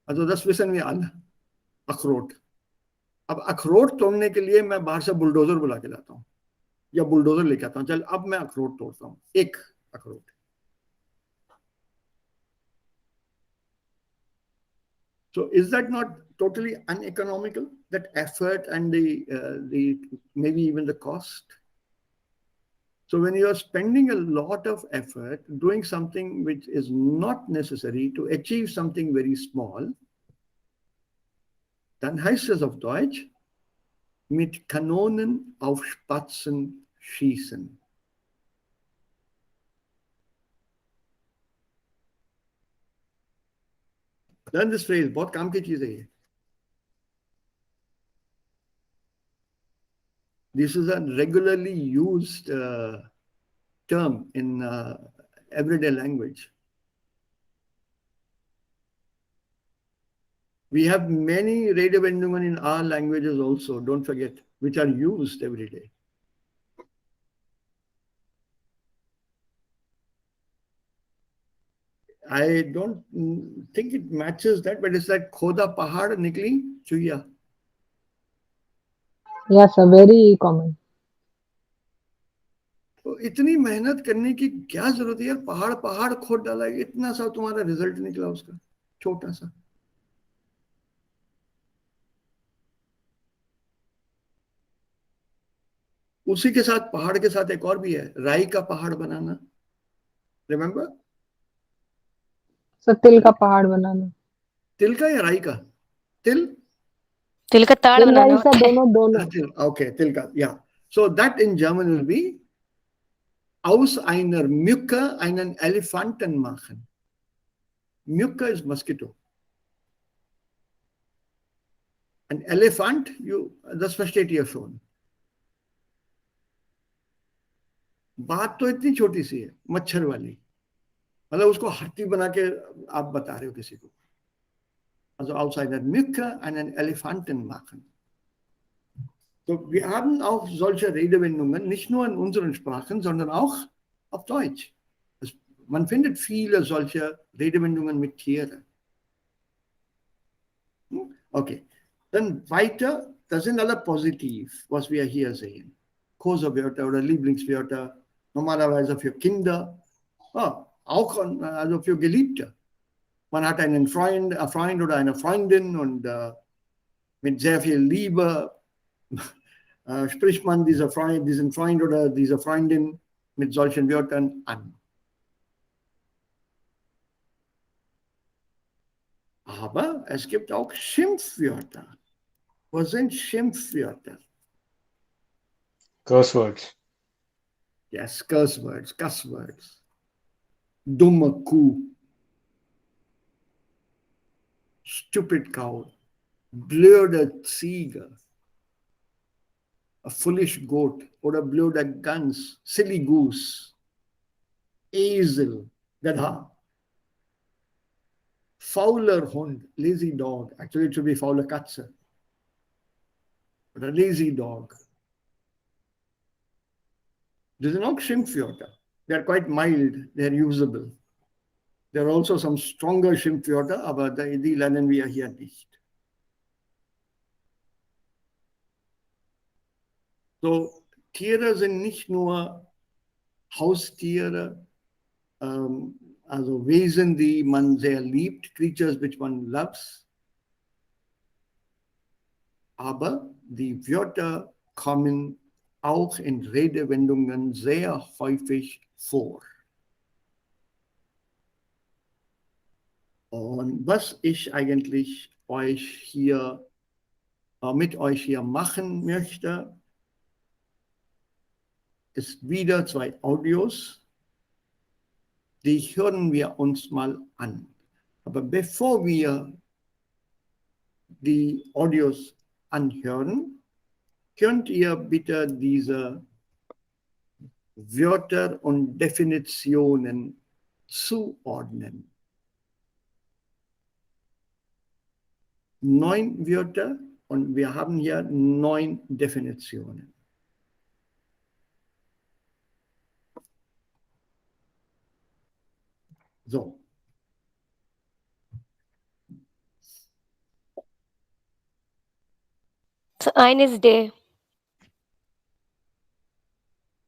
Also das wissen wir alle. अखरोट. अब अखरोट तोड़ने के लिए मैं बाहर से बुलडोजर बुला के लाता हूँ या बुलडोजर लेके आता हूँ. चल अब मैं अखरोट तोड़ता हूँ. एक अखरोट. So is that not totally uneconomical, that effort and the maybe even the cost? So when you are spending a lot of effort doing something which is not necessary to achieve something very small, dann heißt es auf Deutsch, mit Kanonen auf Spatzen schießen. Learn this phrase, बहुत काम की चीज़ है ये. This is a regularly used term in everyday language. We have many Redewendungen in our languages also, don't forget, which are used every day. I don't think it matches that, but it's like khoda pahad nikli chuya. Yes, sir, very common. तो इतनी मेहनत करने की क्या जरूरत है यार, पहाड़ पहाड़ खोद डाला है, इतना सा तुम्हारा रिजल्ट निकला उसका, छोटा सा. उसी के साथ पहाड़ के साथ एक और भी है, राई का पहाड़ बनाना. रिमेम्बर? सर तिल का पहाड़ बनाना. तिल का या राई का? तिल तिल का ताड़ तिल बनाना राई सर होता है. दोनों. Okay, तिल का, yeah. So that in German will be aus einer Mücke einen Elefanten machen. Mücke is mosquito. An elephant, das versteht ihr schon. बात तो इतनी छोटी सी है, मच्छर वाली, मतलब उसको हाथी बना के आप बता रहे हो किसी को. Also aus einer Mücke einen Elefanten machen. So, wir haben auch solche Redewendungen, nicht nur in unseren Sprachen, sondern auch auf Deutsch. Man findet viele solche Redewendungen mit Tieren. Okay, dann weiter, das sind alle positiv, was wir hier sehen. Kosewörter oder Lieblingswörter, normalerweise für Kinder, auch also für Geliebte. Man hat einen Freund oder eine Freundin und mit sehr viel Liebe spricht man diesen Freund oder diese Freundin mit solchen Wörtern an. Aber es gibt auch Schimpfwörter. Was sind Schimpfwörter? Curse words. Yes, curse words, cuss words. Dumme Kuh. Stupid cow. Blöde Ziege. A foolish goat oder blöder Gans. Silly goose. Esel. Gadha. Fauler Hund. Lazy dog. Actually, it should be fauler Katze. But a lazy dog. These are not Schimpfwörter. They are quite mild. They are usable. There are also some stronger Schimpfwörter, aber die lernen wir hier nicht. So, Tiere sind nicht nur Haustiere, also Wesen, die man sehr liebt, Creatures which one loves, aber die Wörter kommen auch in Redewendungen sehr häufig vor. Und was ich eigentlich mit euch hier machen möchte, ist wieder 2 Audios, die hören wir uns mal an. Aber bevor wir die Audios anhören, könnt ihr bitte diese Wörter und Definitionen zuordnen. 9 Wörter und wir haben hier 9 Definitionen. So. So, eines Day.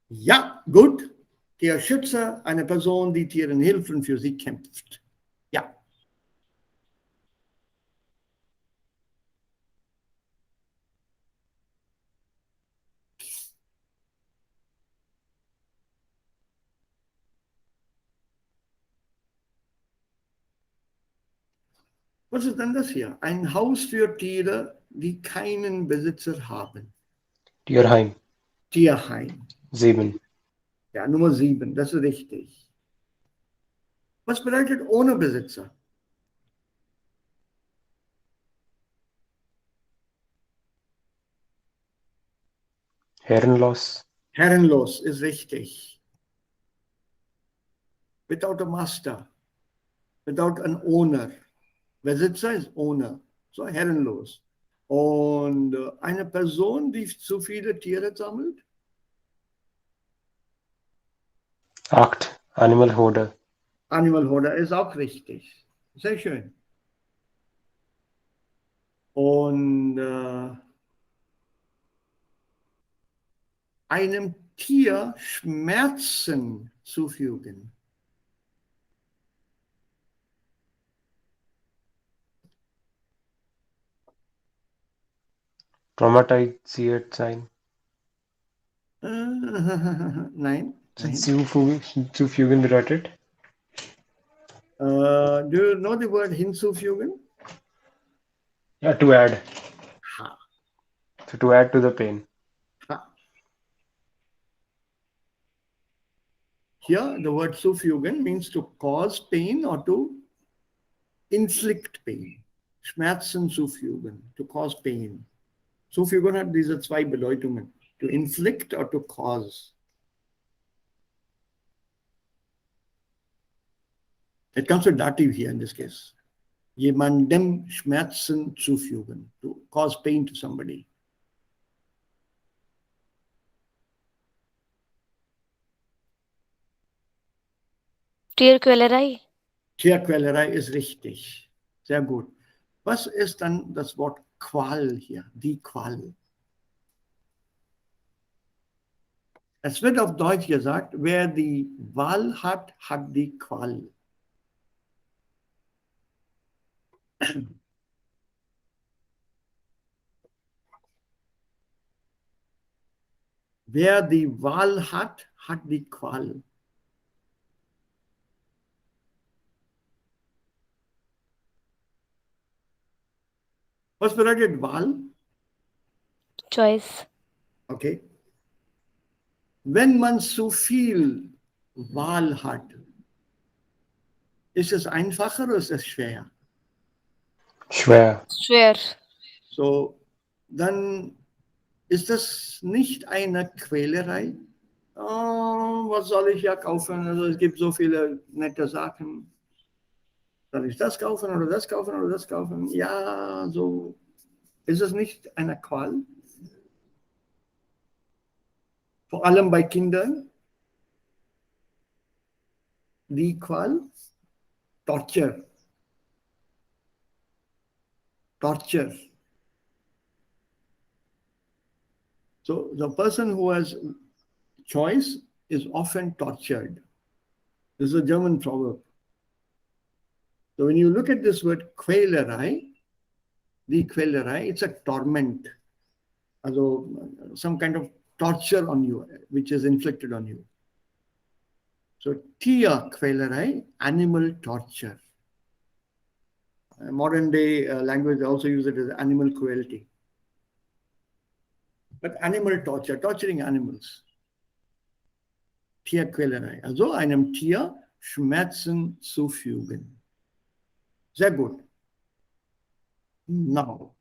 Ja, gut. Tierschützer, eine Person, die Tieren hilft und für sie kämpft. Ja. Was ist denn das hier? Ein Haus für Tiere, die keinen Besitzer haben. Tierheim. Tierheim. 7. Ja, Nummer 7, das ist richtig. Was bedeutet ohne Besitzer? Herrenlos. Herrenlos ist richtig. Without a master. Without an owner. Besitzer ist owner. So, herrenlos. Und eine Person, die zu viele Tiere sammelt? 8. Animal Hoarder. Animal Hoarder ist auch richtig. Sehr schön. Und einem Tier Schmerzen zufügen. Traumatisiert sein. Nein. Hinzufügen bedeutet. Do you know the word hinzufügen? Yeah, to add. Ha. So to add to the pain. Ha. Here, the word zufügen means to cause pain or to inflict pain. Schmerzen zufügen, to cause pain. Zufügen hat diese zwei Bedeutungen. To inflict or to cause. It comes with dative here in this case. Jemandem Schmerzen zufügen, to cause pain to somebody. Tierquälerei. Tierquälerei ist richtig. Sehr gut. Was ist dann das Wort Qual hier? Die Qual. Es wird auf Deutsch gesagt, wer die Wahl hat, hat die Qual. Wer die Wahl hat, hat die Qual. Was bedeutet Wahl? Choice. Okay. Wenn man zu viel Wahl hat, ist es einfacher oder ist es schwer? Schwer. Schwer. So, dann ist das nicht eine Quälerei. Oh, was soll ich ja kaufen? Also es gibt so viele nette Sachen. Soll ich das kaufen oder das kaufen oder das kaufen? Ja, so ist es nicht eine Qual. Vor allem bei Kindern. Die Qual, Torture. Torture. So the person who has choice is often tortured. This is a German proverb. So when you look at this word Quälerei, die Quälerei, it's a torment. Also some kind of torture on you, which is inflicted on you. So Tierquälerei, animal torture. Modern day language also use it as animal cruelty. But animal torture, torturing animals. Tierquälerei. Also einem Tier Schmerzen zufügen. Sehr gut. Now.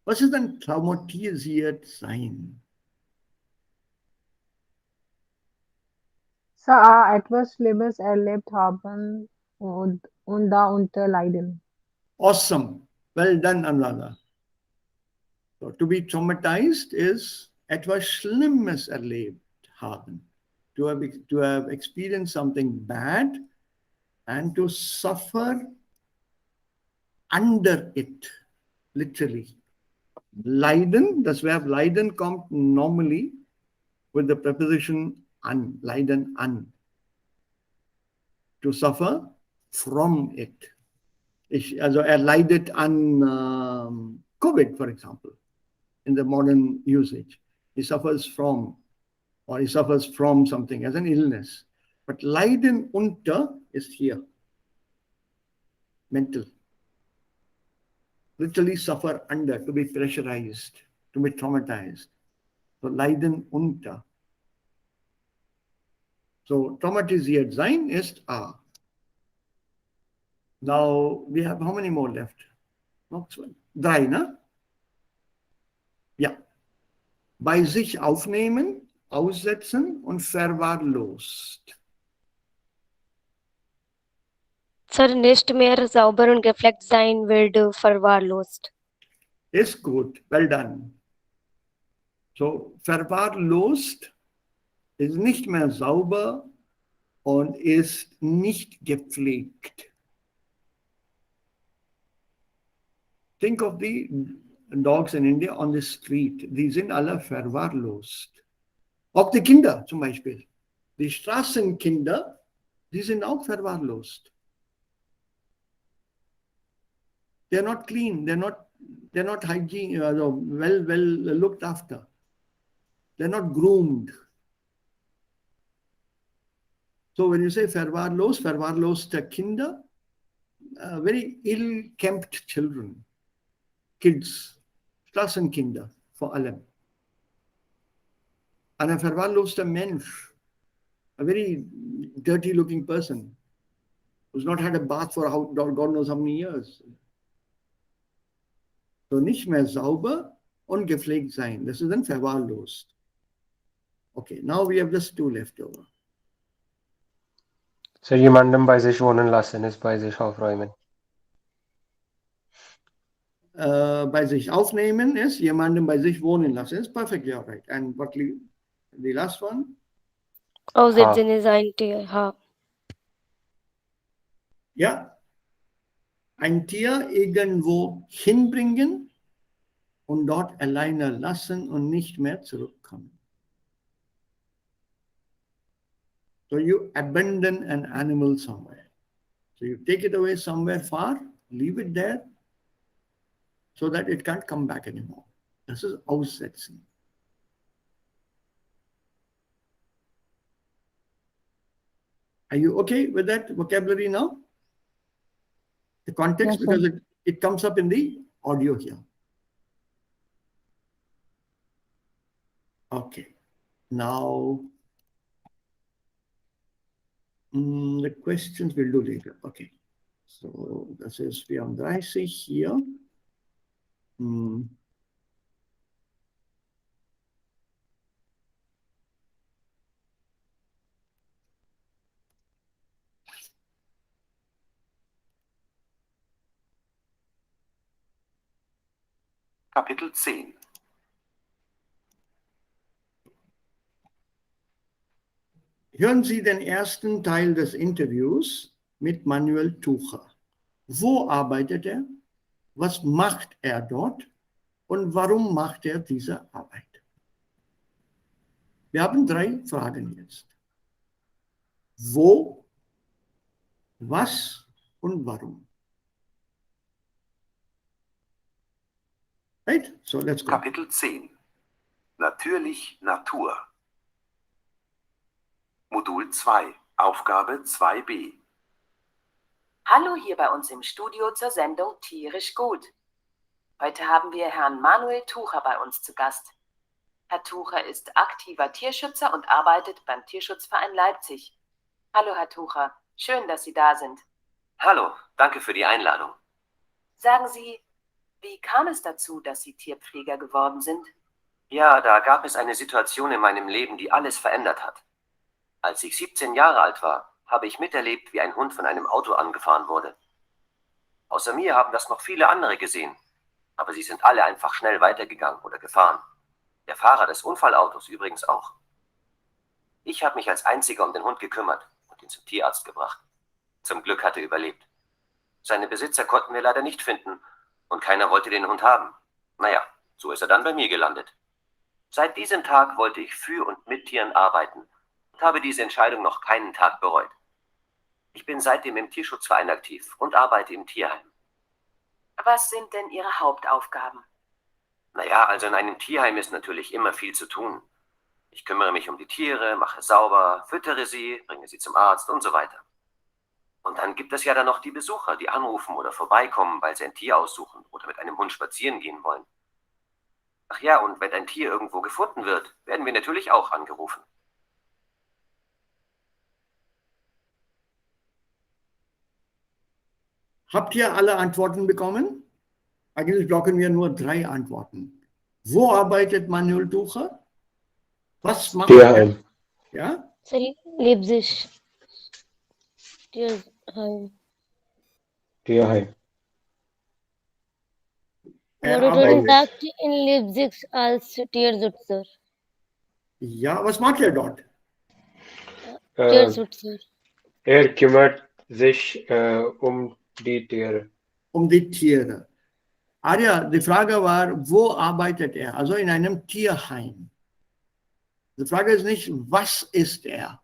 Was ist denn traumatisiert sein? Etwas Schlimmes erlebt haben und darunter leiden. Awesome. Well done, Anuradha. So, to be traumatized is etwas Schlimmes erlebt haben. To have experienced something bad and to suffer under it, literally. Leiden, das Verb leiden kommt normally with the preposition an, leiden an. To suffer from it. Also leidet an COVID, for example, in the modern usage. He suffers from, or he suffers from something as an illness. But leiden unter is here. mental. Literally suffer under, to be pressurized, to be traumatized. So leiden unter. So traumatisiert sein ist A. Now we have how many more left? Noch zwei. Drei, ne? Ja. Bei sich aufnehmen, aussetzen und verwahrlost. Sir, nicht mehr sauber und gepflegt sein wird verwahrlost. Ist gut, well done. So, verwahrlost ist nicht mehr sauber und ist nicht gepflegt. Think of the dogs in India on the street. Die sind alle verwahrlost. Auch die Kinder zum Beispiel. Die Straßenkinder, die sind auch verwahrlost. They're not clean. They're not hygiene, well looked after. They're not groomed. So when you say verwahrloste Kinder, very ill-kept children, kids, Straßenkinder vor allem. And a verwahrloster Mensch, a very dirty-looking person, who's not had a bath for God knows how many years. So nicht mehr sauber und gepflegt sein. Das ist dann verwahrlost. Okay, now we have just two left over. So jemandem bei sich wohnen lassen ist bei sich aufräumen. Bei sich aufnehmen ist jemandem bei sich wohnen lassen. It's perfectly all right. And what the last one? Aussetzen ist ein Tier. Ha. Ja. Ein Tier irgendwo hinbringen und dort alleine lassen und nicht mehr zurückkommen. So you abandon an animal somewhere. So you take it away somewhere far, leave it there, so that it can't come back anymore. Das ist Aussetzen. Are you okay with that vocabulary now? The context, Yes, sir. because it comes up in the audio here. Okay. Now, the questions we'll do later. Okay. So, das ist 34 hier. Kapitel 10. Hören Sie den ersten Teil des Interviews mit Manuel Tucher. Wo arbeitet er? Was macht er dort? Und warum macht er diese Arbeit? Wir haben drei Fragen jetzt. Wo, was und warum? Right? So let's go. Kapitel 10. Natürlich Natur. Modul 2. Aufgabe 2b. Hallo hier bei uns im Studio zur Sendung Tierisch gut. Heute haben wir Herrn Manuel Tucher bei uns zu Gast. Herr Tucher ist aktiver Tierschützer und arbeitet beim Tierschutzverein Leipzig. Hallo Herr Tucher, schön, dass Sie da sind. Hallo, danke für die Einladung. Sagen Sie, wie kam es dazu, dass Sie Tierpfleger geworden sind? Ja, da gab es eine Situation in meinem Leben, die alles verändert hat. Als ich 17 Jahre alt war, habe ich miterlebt, wie ein Hund von einem Auto angefahren wurde. Außer mir haben das noch viele andere gesehen, aber sie sind alle einfach schnell weitergegangen oder gefahren. Der Fahrer des Unfallautos übrigens auch. Ich habe mich als Einziger um den Hund gekümmert und ihn zum Tierarzt gebracht. Zum Glück hat er überlebt. Seine Besitzer konnten wir leider nicht finden und keiner wollte den Hund haben. Naja, so ist er dann bei mir gelandet. Seit diesem Tag wollte ich für und mit Tieren arbeiten und habe diese Entscheidung noch keinen Tag bereut. Ich bin seitdem im Tierschutzverein aktiv und arbeite im Tierheim. Was sind denn Ihre Hauptaufgaben? Naja, also in einem Tierheim ist natürlich immer viel zu tun. Ich kümmere mich um die Tiere, mache sauber, füttere sie, bringe sie zum Arzt und so weiter. Und dann gibt es ja dann noch die Besucher, die anrufen oder vorbeikommen, weil sie ein Tier aussuchen oder mit einem Hund spazieren gehen wollen. Ach ja, und wenn ein Tier irgendwo gefunden wird, werden wir natürlich auch angerufen. Habt ihr alle Antworten bekommen? Eigentlich brauchen wir nur 3 Antworten. Wo arbeitet Manuel Tucher? Was macht er? Tierheim. Ja? Leipzig. Tierheim. Tierheim. Er Monitoring arbeitet. sagt in Leipzig als Tierschützer. Ja, was macht er dort? Tierschützer. Er kümmert sich um die Tiere. Um die Tiere. Arya, die Frage war, wo arbeitet er? Also in einem Tierheim. Die Frage ist nicht, was ist er?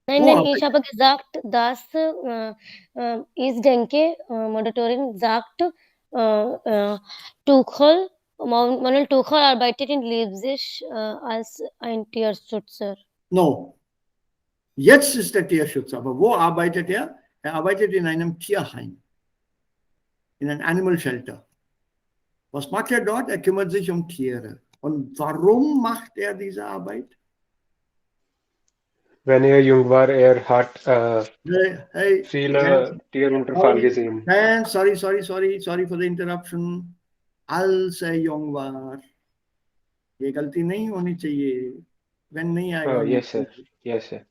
Nein, Wo nein, arbeitet ich habe gesagt, dass ich denke, Monitoring sagt, Manuel Tuchel arbeitet in Leipzig als ein Tierschützer. No. Jetzt ist er Tierschützer, aber wo arbeitet er? Er arbeitet in einem Tierheim. In einem Animal Shelter. Was macht er dort? Er kümmert sich um Tiere. Und warum macht er diese Arbeit? Wenn er jung war, er hat Hey, viele Tierunfälle gesehen. sorry for the interruption. Als er jung war. ये गलती नहीं होनी चाहिए. Wenn नहीं आएगा. Yes, sir. Yes, sir.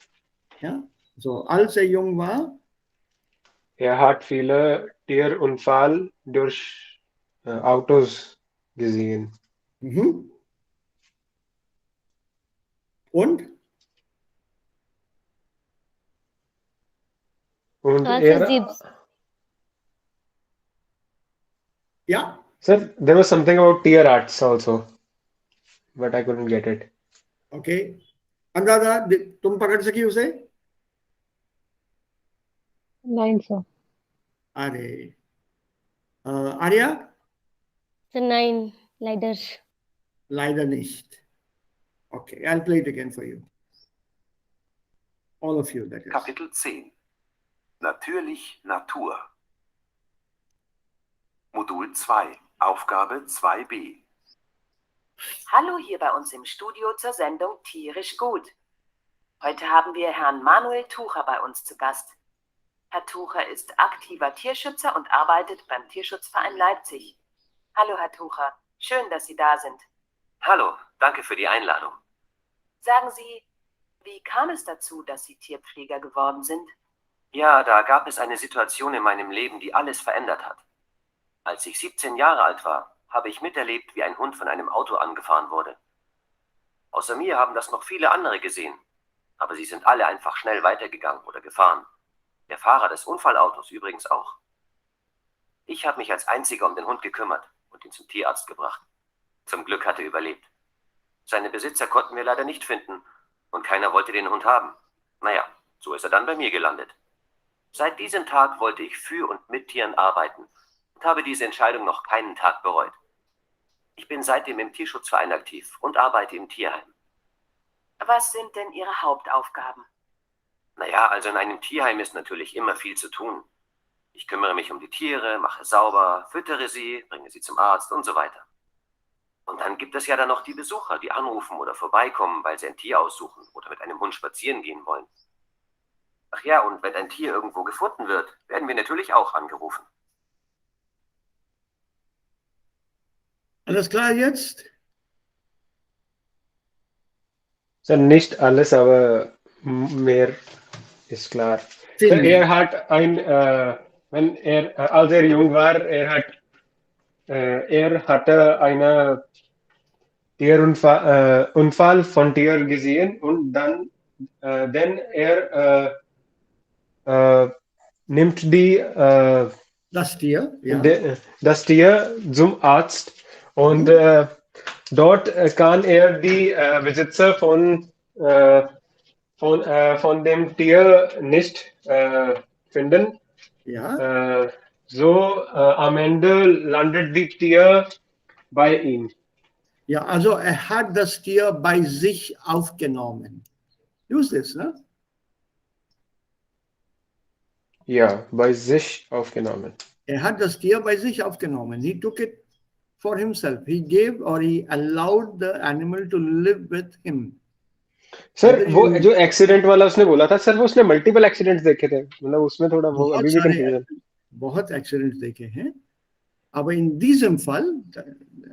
Ja? So, als er jung war, Er hat viele Tierunfälle durch Autos gesehen. mhm. Und? Und Als er, 7. Ja, sir, there was something about tier arts also, but I couldn't get it. okay. Anuradha, तुम पकड़ सकी उसे? Nine, sir. अरे Arya? So 9 leider. Leider nicht. Okay, I'll play it again for you. All of you, that is. Kapitel 10. Natürlich Natur. Modul 2. Aufgabe 2b. Hallo hier bei uns im Studio zur Sendung Tierisch gut. Heute haben wir Herrn Manuel Tucher bei uns zu Gast. Herr Tucher ist aktiver Tierschützer und arbeitet beim Tierschutzverein Leipzig. Hallo Herr Tucher, schön, dass Sie da sind. Hallo, danke für die Einladung. Sagen Sie, wie kam es dazu, dass Sie Tierpfleger geworden sind? Ja, da gab es eine Situation in meinem Leben, die alles verändert hat. Als ich 17 Jahre alt war, habe ich miterlebt, wie ein Hund von einem Auto angefahren wurde. Außer mir haben das noch viele andere gesehen, aber sie sind alle einfach schnell weitergegangen oder gefahren. Der Fahrer des Unfallautos übrigens auch. Ich habe mich als Einziger um den Hund gekümmert und ihn zum Tierarzt gebracht. Zum Glück hat er überlebt. Seine Besitzer konnten wir leider nicht finden und keiner wollte den Hund haben. Naja, so ist er dann bei mir gelandet. Seit diesem Tag wollte ich für und mit Tieren arbeiten und habe diese Entscheidung noch keinen Tag bereut. Ich bin seitdem im Tierschutzverein aktiv und arbeite im Tierheim. Was sind denn Ihre Hauptaufgaben? Naja, also in einem Tierheim ist natürlich immer viel zu tun. Ich kümmere mich um die Tiere, mache sauber, füttere sie, bringe sie zum Arzt und so weiter. Und dann gibt es ja dann noch die Besucher, die anrufen oder vorbeikommen, weil sie ein Tier aussuchen oder mit einem Hund spazieren gehen wollen. Ach ja, und wenn ein Tier irgendwo gefunden wird, werden wir natürlich auch angerufen. Alles klar jetzt? So, nicht alles, aber mehr ist klar. Viel So, mehr. er hat als er jung war, er hatte einen Unfall von Tier gesehen und dann nimmt Das Tier, ja. das Tier zum Arzt und dort kann er die Besitzer von dem Tier nicht finden. Ja. Am Ende landet die Tier bei ihm. Ja, also er hat das Tier bei sich aufgenommen. Use this, ne? Ja, bei sich aufgenommen. Er hat das Tier bei sich aufgenommen. He took it for himself. He gave or he allowed the animal to live with him. Sir Whether वो you जो accident वाला उसने बोला था sir, वो उसने multiple accidents देखे थे, मतलब उसमें थोड़ा वो बहुत अभी भी सारे कंफ्यूजन. बहुत Accidents देखे हैं. Aber in diesem Fall,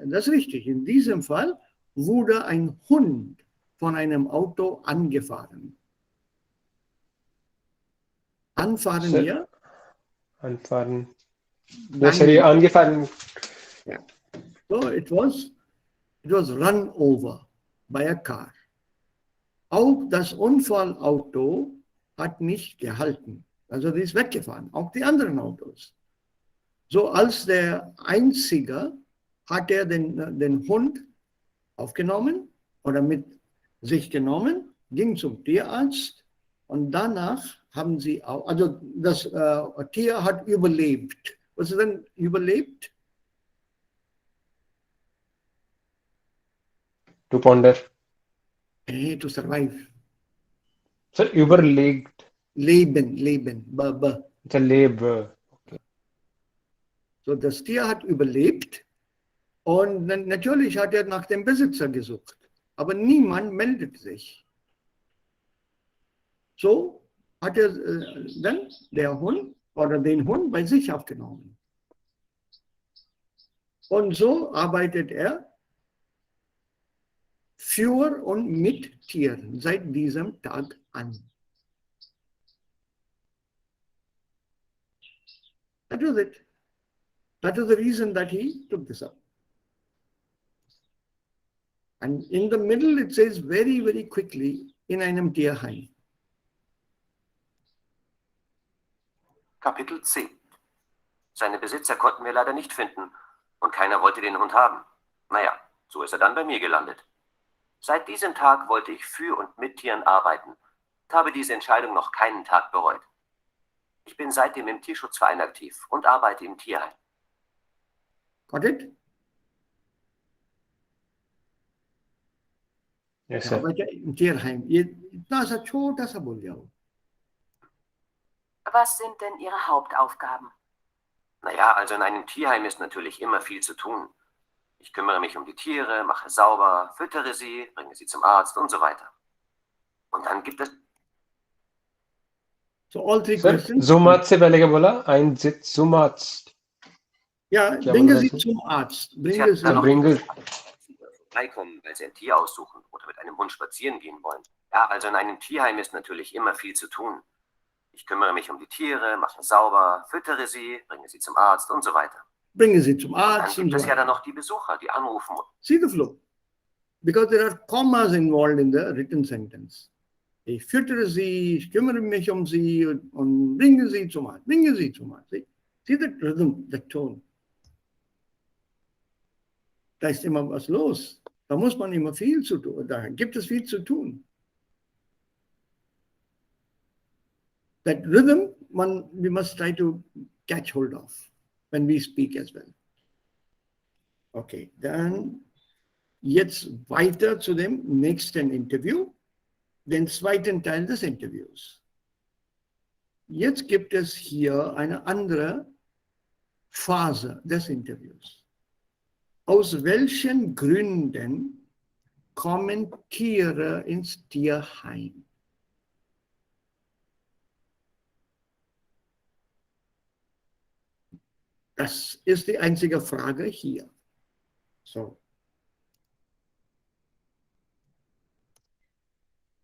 das ist richtig, in diesem Fall wurde ein Hund von einem Auto angefahren. Anfahren sir hier, anfahren. Ja, sir ये bang. angefahren. Yeah. So it was run over by a car. Auch das Unfallauto hat nicht gehalten. Also die ist weggefahren, auch die anderen Autos. So als der Einzige hat er den Hund aufgenommen oder mit sich genommen, ging zum Tierarzt und danach haben sie auch, also das Tier hat überlebt. Was ist denn überlebt? To ponder. To survive. Sir überlegt. Leben. अच्छा lebe. Okay. So, das Tier hat überlebt und natürlich hat er nach dem Besitzer gesucht, aber niemand meldet sich. So hat er dann der Hund oder den Hund bei sich aufgenommen. Und so arbeitet er für und mit Tieren seit diesem Tag an. That was it. That was the reason that he took this up. And in the middle it says very, very quickly, in einem Tierheim. Kapitel 10. Seine Besitzer konnten wir leider nicht finden und keiner wollte den Hund haben. Naja, so ist er dann bei mir gelandet. Seit diesem Tag wollte ich für und mit Tieren arbeiten und habe diese Entscheidung noch keinen Tag bereut. Ich bin seitdem im Tierschutzverein aktiv und arbeite im Tierheim. Got it? Yes, Ja, sir. im Tierheim. ये इतना सा छोटा सा बोल जाओ. Was sind denn Ihre Hauptaufgaben? Naja, also in einem Tierheim ist natürlich immer viel zu tun. Ich kümmere mich um die Tiere, mache sauber, füttere sie, bringe sie zum Arzt und so weiter. Und dann gibt es... So all three sir questions. Jamaat से पहले क्या बोला? Ein Sitz Zumatz. Ja, क्या bringen बोल Sie रहे थे? zum Arzt. Sie Bringen hat Sie. dann noch Bringe. vorbeikommen, weil sie ein Tier aussuchen oder mit einem Hund spazieren gehen wollen. Ja, also in einem Tierheim ist natürlich immer viel zu tun. Ich kümmere mich um die Tiere, mache sauber, füttere sie, bringe sie zum Arzt und so weiter. Bringen Sie zum Und dann Arzt. gibt und es so ja dann weiter. noch die Besucher, die anrufen. See the flow. Because there are commas involved in the written sentence. Ich füttere Sie, ich kümmere mich um Sie und bringe Sie zum Arzt. Bringe Sie zum Arzt. See the rhythm, the tone. Da ist immer was los. Da muss man immer viel zu tun. Da gibt es viel zu tun. That rhythm, we must try to catch hold of when we speak as well. Okay, dann jetzt weiter zu dem nächsten Interview, den zweiten Teil des Interviews. Jetzt gibt es hier eine andere Phase des Interviews. Aus welchen Gründen kommen Tiere ins Tierheim? Das ist die einzige Frage hier. So.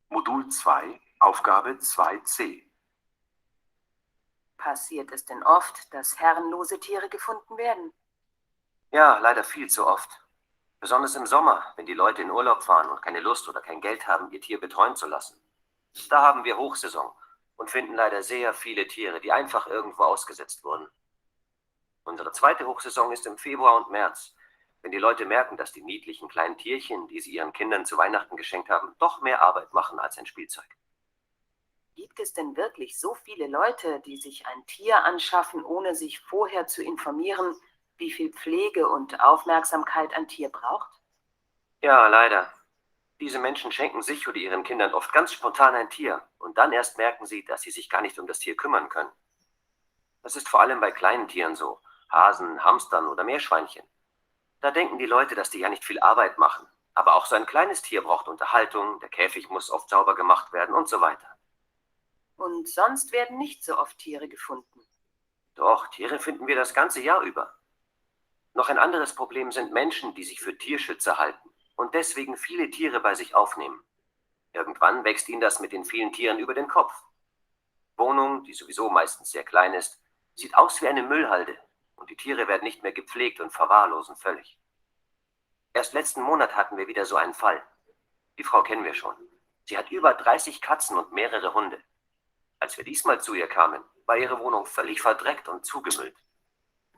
Modul 2, Aufgabe 2c. Passiert es denn oft, dass herrenlose Tiere gefunden werden? Ja, leider viel zu oft. Besonders im Sommer, wenn die Leute in Urlaub fahren und keine Lust oder kein Geld haben, ihr Tier betreuen zu lassen. Da haben wir Hochsaison und finden leider sehr viele Tiere, die einfach irgendwo ausgesetzt wurden. Unsere zweite Hochsaison ist im Februar und März, wenn die Leute merken, dass die niedlichen kleinen Tierchen, die sie ihren Kindern zu Weihnachten geschenkt haben, doch mehr Arbeit machen als ein Spielzeug. Gibt es denn wirklich so viele Leute, die sich ein Tier anschaffen, ohne sich vorher zu informieren, wie viel Pflege und Aufmerksamkeit ein Tier braucht? Ja, leider. Diese Menschen schenken sich oder ihren Kindern oft ganz spontan ein Tier und dann erst merken sie, dass sie sich gar nicht um das Tier kümmern können. Das ist vor allem bei kleinen Tieren so. Hasen, Hamstern oder Meerschweinchen. Da denken die Leute, dass die ja nicht viel Arbeit machen. Aber auch so ein kleines Tier braucht Unterhaltung, der Käfig muss oft sauber gemacht werden und so weiter. Und sonst werden nicht so oft Tiere gefunden. Doch, Tiere finden wir das ganze Jahr über. Noch ein anderes Problem sind Menschen, die sich für Tierschützer halten und deswegen viele Tiere bei sich aufnehmen. Irgendwann wächst ihnen das mit den vielen Tieren über den Kopf. Wohnung, die sowieso meistens sehr klein ist, sieht aus wie eine Müllhalde und die Tiere werden nicht mehr gepflegt und verwahrlosen völlig. Erst letzten Monat hatten wir wieder so einen Fall. Die Frau kennen wir schon. Sie hat über 30 Katzen und mehrere Hunde. Als wir diesmal zu ihr kamen, war ihre Wohnung völlig verdreckt und zugemüllt.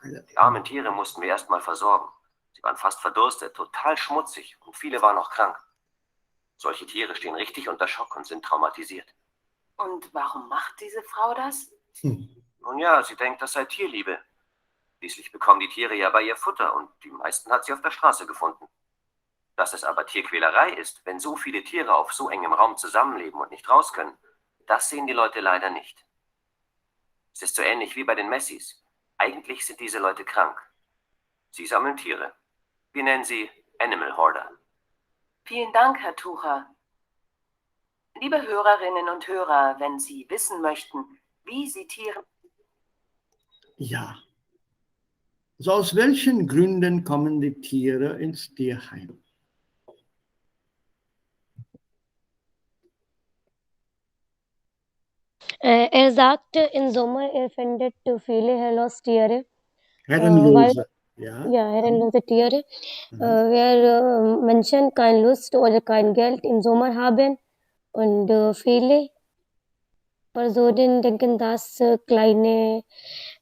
Die armen Tiere mussten wir erstmal versorgen. Sie waren fast verdurstet, total schmutzig und viele waren noch krank. Solche Tiere stehen richtig unter Schock und sind traumatisiert. Und warum macht diese Frau das? Nun ja, sie denkt, das sei Tierliebe. Schließlich bekommen die Tiere ja bei ihr Futter und die meisten hat sie auf der Straße gefunden. Dass es aber Tierquälerei ist, wenn so viele Tiere auf so engem Raum zusammenleben und nicht raus können, das sehen die Leute leider nicht. Es ist so ähnlich wie bei den Messis. Eigentlich sind diese Leute krank. Sie sammeln Tiere. Wir nennen sie Animal Hoarder. Vielen Dank, Herr Tucher. Liebe Hörerinnen und Hörer, wenn Sie wissen möchten, wie Sie Tiere... Ja. So, aus welchen Gründen kommen die Tiere ins Tierheim? Sagte, im Sommer findet viele Haustiere, Herrenlose. Ja. ja, herrenlose Tiere, Mhm. wer Menschen keine Lust oder kein Geld im Sommer haben und viele Personen denken, dass kleine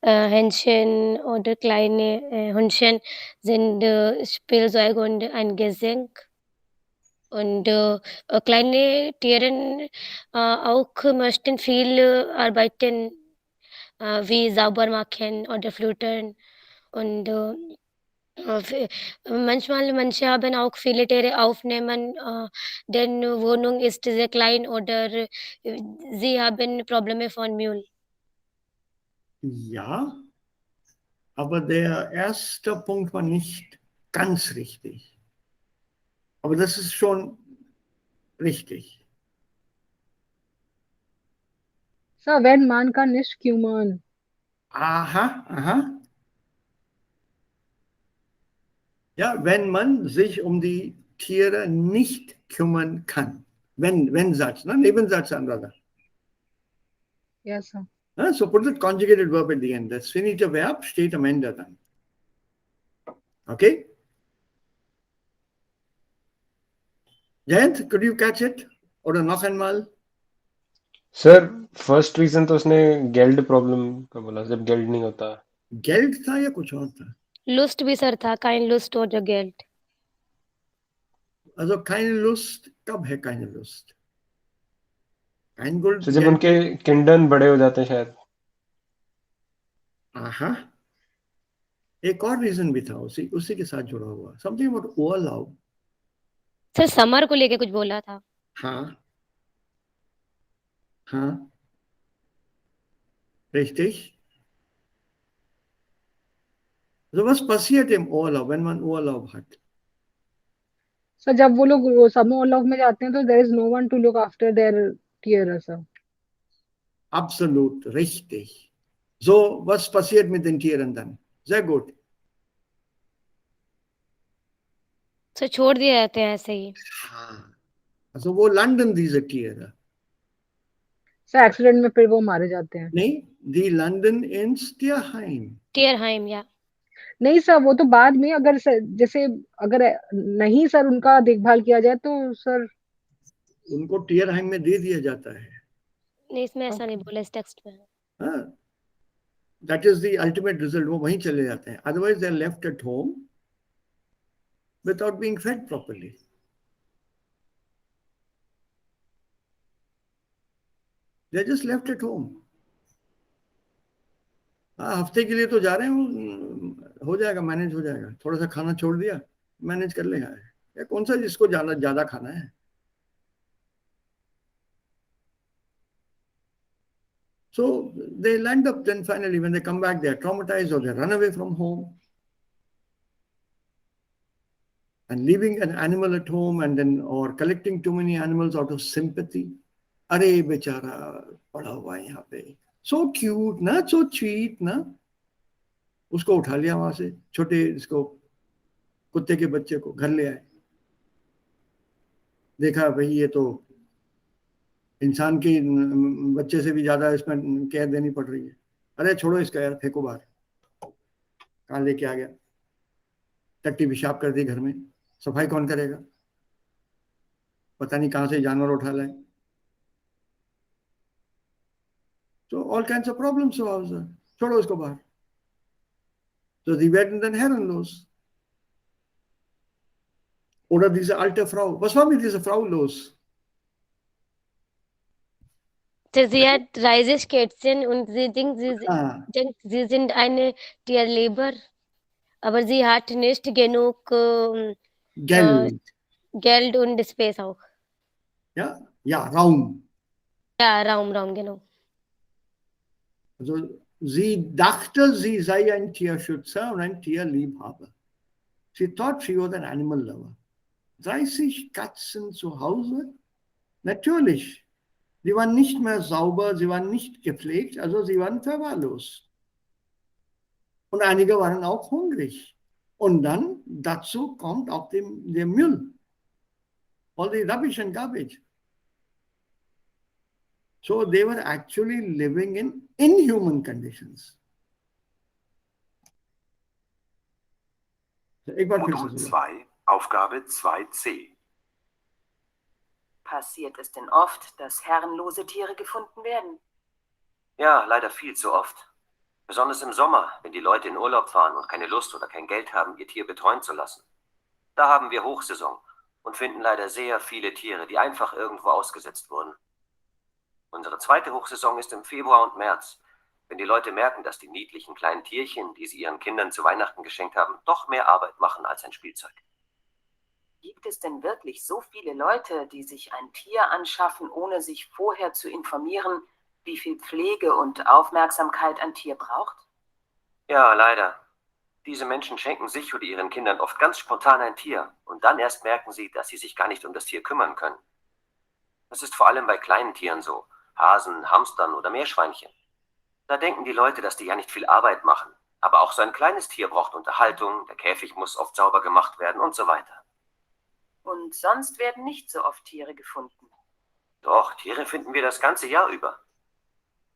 Händchen oder kleine Hundchen sind Spielzeug und ein Geschenk. Und kleine Tiere auch möchten viel arbeiten, wie sauber machen oder flutern. Und manchmal manche haben auch viele Tiere aufnehmen, denn Wohnung ist sehr klein oder sie haben Probleme von Müll. Ja, aber der erste Punkt war nicht ganz richtig. Aber das ist schon richtig. Sir, wenn man kann nicht kümmern. Aha, aha. Ja, wenn man sich um die Tiere nicht kümmern kann. Wenn Satz, ne? Nebensatz anderer. Yes, sir. So put the conjugated verb at the end. Das finite Verb steht am Ende dann. Okay? Jayant, could you catch it? Oder noch einmal? Sir first reason तो उसने guild problem का बोला जब guild नहीं होता. Geld था या कुछ और था? Lust भी सर था, kein Lust oder Geld. Also keine Lust, कब है keine Lust? Kein Geld. तो जब उनके किंडन बड़े हो जाते हैं शायद. आहा, एक और रीजन भी था उसी के साथ जुड़ा हुआ. Something about overlove. Sir summer को लेके कुछ बोला था. हाँ, हाँ, richtig. So was passiert im Urlaub, wenn man Urlaub hat? Sir जब वो लोग समर लॉक में जाते हैं तो there is no one to look after their tier sir. Absolut richtig. So, was passiert mit den Tieren dann? Sehr gut. Sir छोड़ दिए जाते हैं ऐसे ही. हाँ. Also wo landen diese Tiere? Sir accident में फिर वो मारे जाते हैं. Nee, die landen ins Tierheim. Tierheim, ja. नहीं सर वो तो बाद में अगर सर, जैसे अगर नहीं सर उनका देखभाल किया जाए तो सर उनको टियरहाइम में दे दिया जाता है. नहीं इसमें ऐसा नहीं बोला इस टेक्स्ट में. हाँ, that is the ultimate result. वो वहीं चले जाते हैं. Otherwise they are left at home without being fed properly. They are just left at home. हाँ, हफ्ते के लिए तो जा रहे हैं, हो जाएगा, मैनेज हो जाएगा. थोड़ा सा खाना छोड़ दिया, मैनेज कर लेगा. या कौन सा जिसको ज्यादा खाना है. So they land up then finally when they come back, they are traumatized or they run away from home. And leaving an animal at home and then or collecting too many animals out of sympathy. अरे बेचारा पड़ा हुआ है यहाँ पे, so cute ना, so sweet ना, उसको उठा लिया वहां से, छोटे इसको कुत्ते के बच्चे को घर ले आए, देखा भाई ये तो इंसान के बच्चे से भी ज्यादा इसमें केयर देनी पड़ रही है, अरे छोड़ो इसका यार, फेंको बाहर, कहाँ लेके आ गया, टट्टी पेशाब कर दी घर में, सफाई कौन करेगा, पता नहीं कहाँ से जानवर उठा लाए. So all kinds of problems arose. छोड़ो इसको बाहर. So die werden dann herrenlos. Oder diese alte Frau. Was war mit dieser Frau los? Sie hat Reisekätzchen und sie denkt, sie sind eine Tierleber, aber sie hat nicht genug Geld und Space auch. Ja, ja, Raum. Ja, Raum, genau. Also sie dachte, sie sei ein Tierschützer und ein Tierliebhaber. She thought she was an animal lover. 30 Katzen zu Hause? Natürlich. Sie waren nicht mehr sauber, sie waren nicht gepflegt, also sie waren verwahrlost. Und einige waren auch hungrig. Und dann dazu kommt auch der Müll. All the rubbish and garbage. So they were actually living in inhuman conditions. Modul 2, Aufgabe 2c. Passiert es denn oft, dass herrenlose Tiere gefunden werden? Ja, leider viel zu oft. Besonders im Sommer, wenn die Leute in Urlaub fahren und keine Lust oder kein Geld haben, ihr Tier betreuen zu lassen. Da haben wir Hochsaison und finden leider sehr viele Tiere, die einfach irgendwo ausgesetzt wurden. Unsere zweite Hochsaison ist im Februar und März, wenn die Leute merken, dass die niedlichen kleinen Tierchen, die sie ihren Kindern zu Weihnachten geschenkt haben, doch mehr Arbeit machen als ein Spielzeug. Gibt es denn wirklich so viele Leute, die sich ein Tier anschaffen, ohne sich vorher zu informieren, wie viel Pflege und Aufmerksamkeit ein Tier braucht? Ja, leider. Diese Menschen schenken sich oder ihren Kindern oft ganz spontan ein Tier und dann erst merken sie, dass sie sich gar nicht um das Tier kümmern können. Das ist vor allem bei kleinen Tieren so, Hasen, Hamstern oder Meerschweinchen. Da denken die Leute, dass die ja nicht viel Arbeit machen. Aber auch so ein kleines Tier braucht Unterhaltung, der Käfig muss oft sauber gemacht werden und so weiter. Und sonst werden nicht so oft Tiere gefunden. Doch, Tiere finden wir das ganze Jahr über.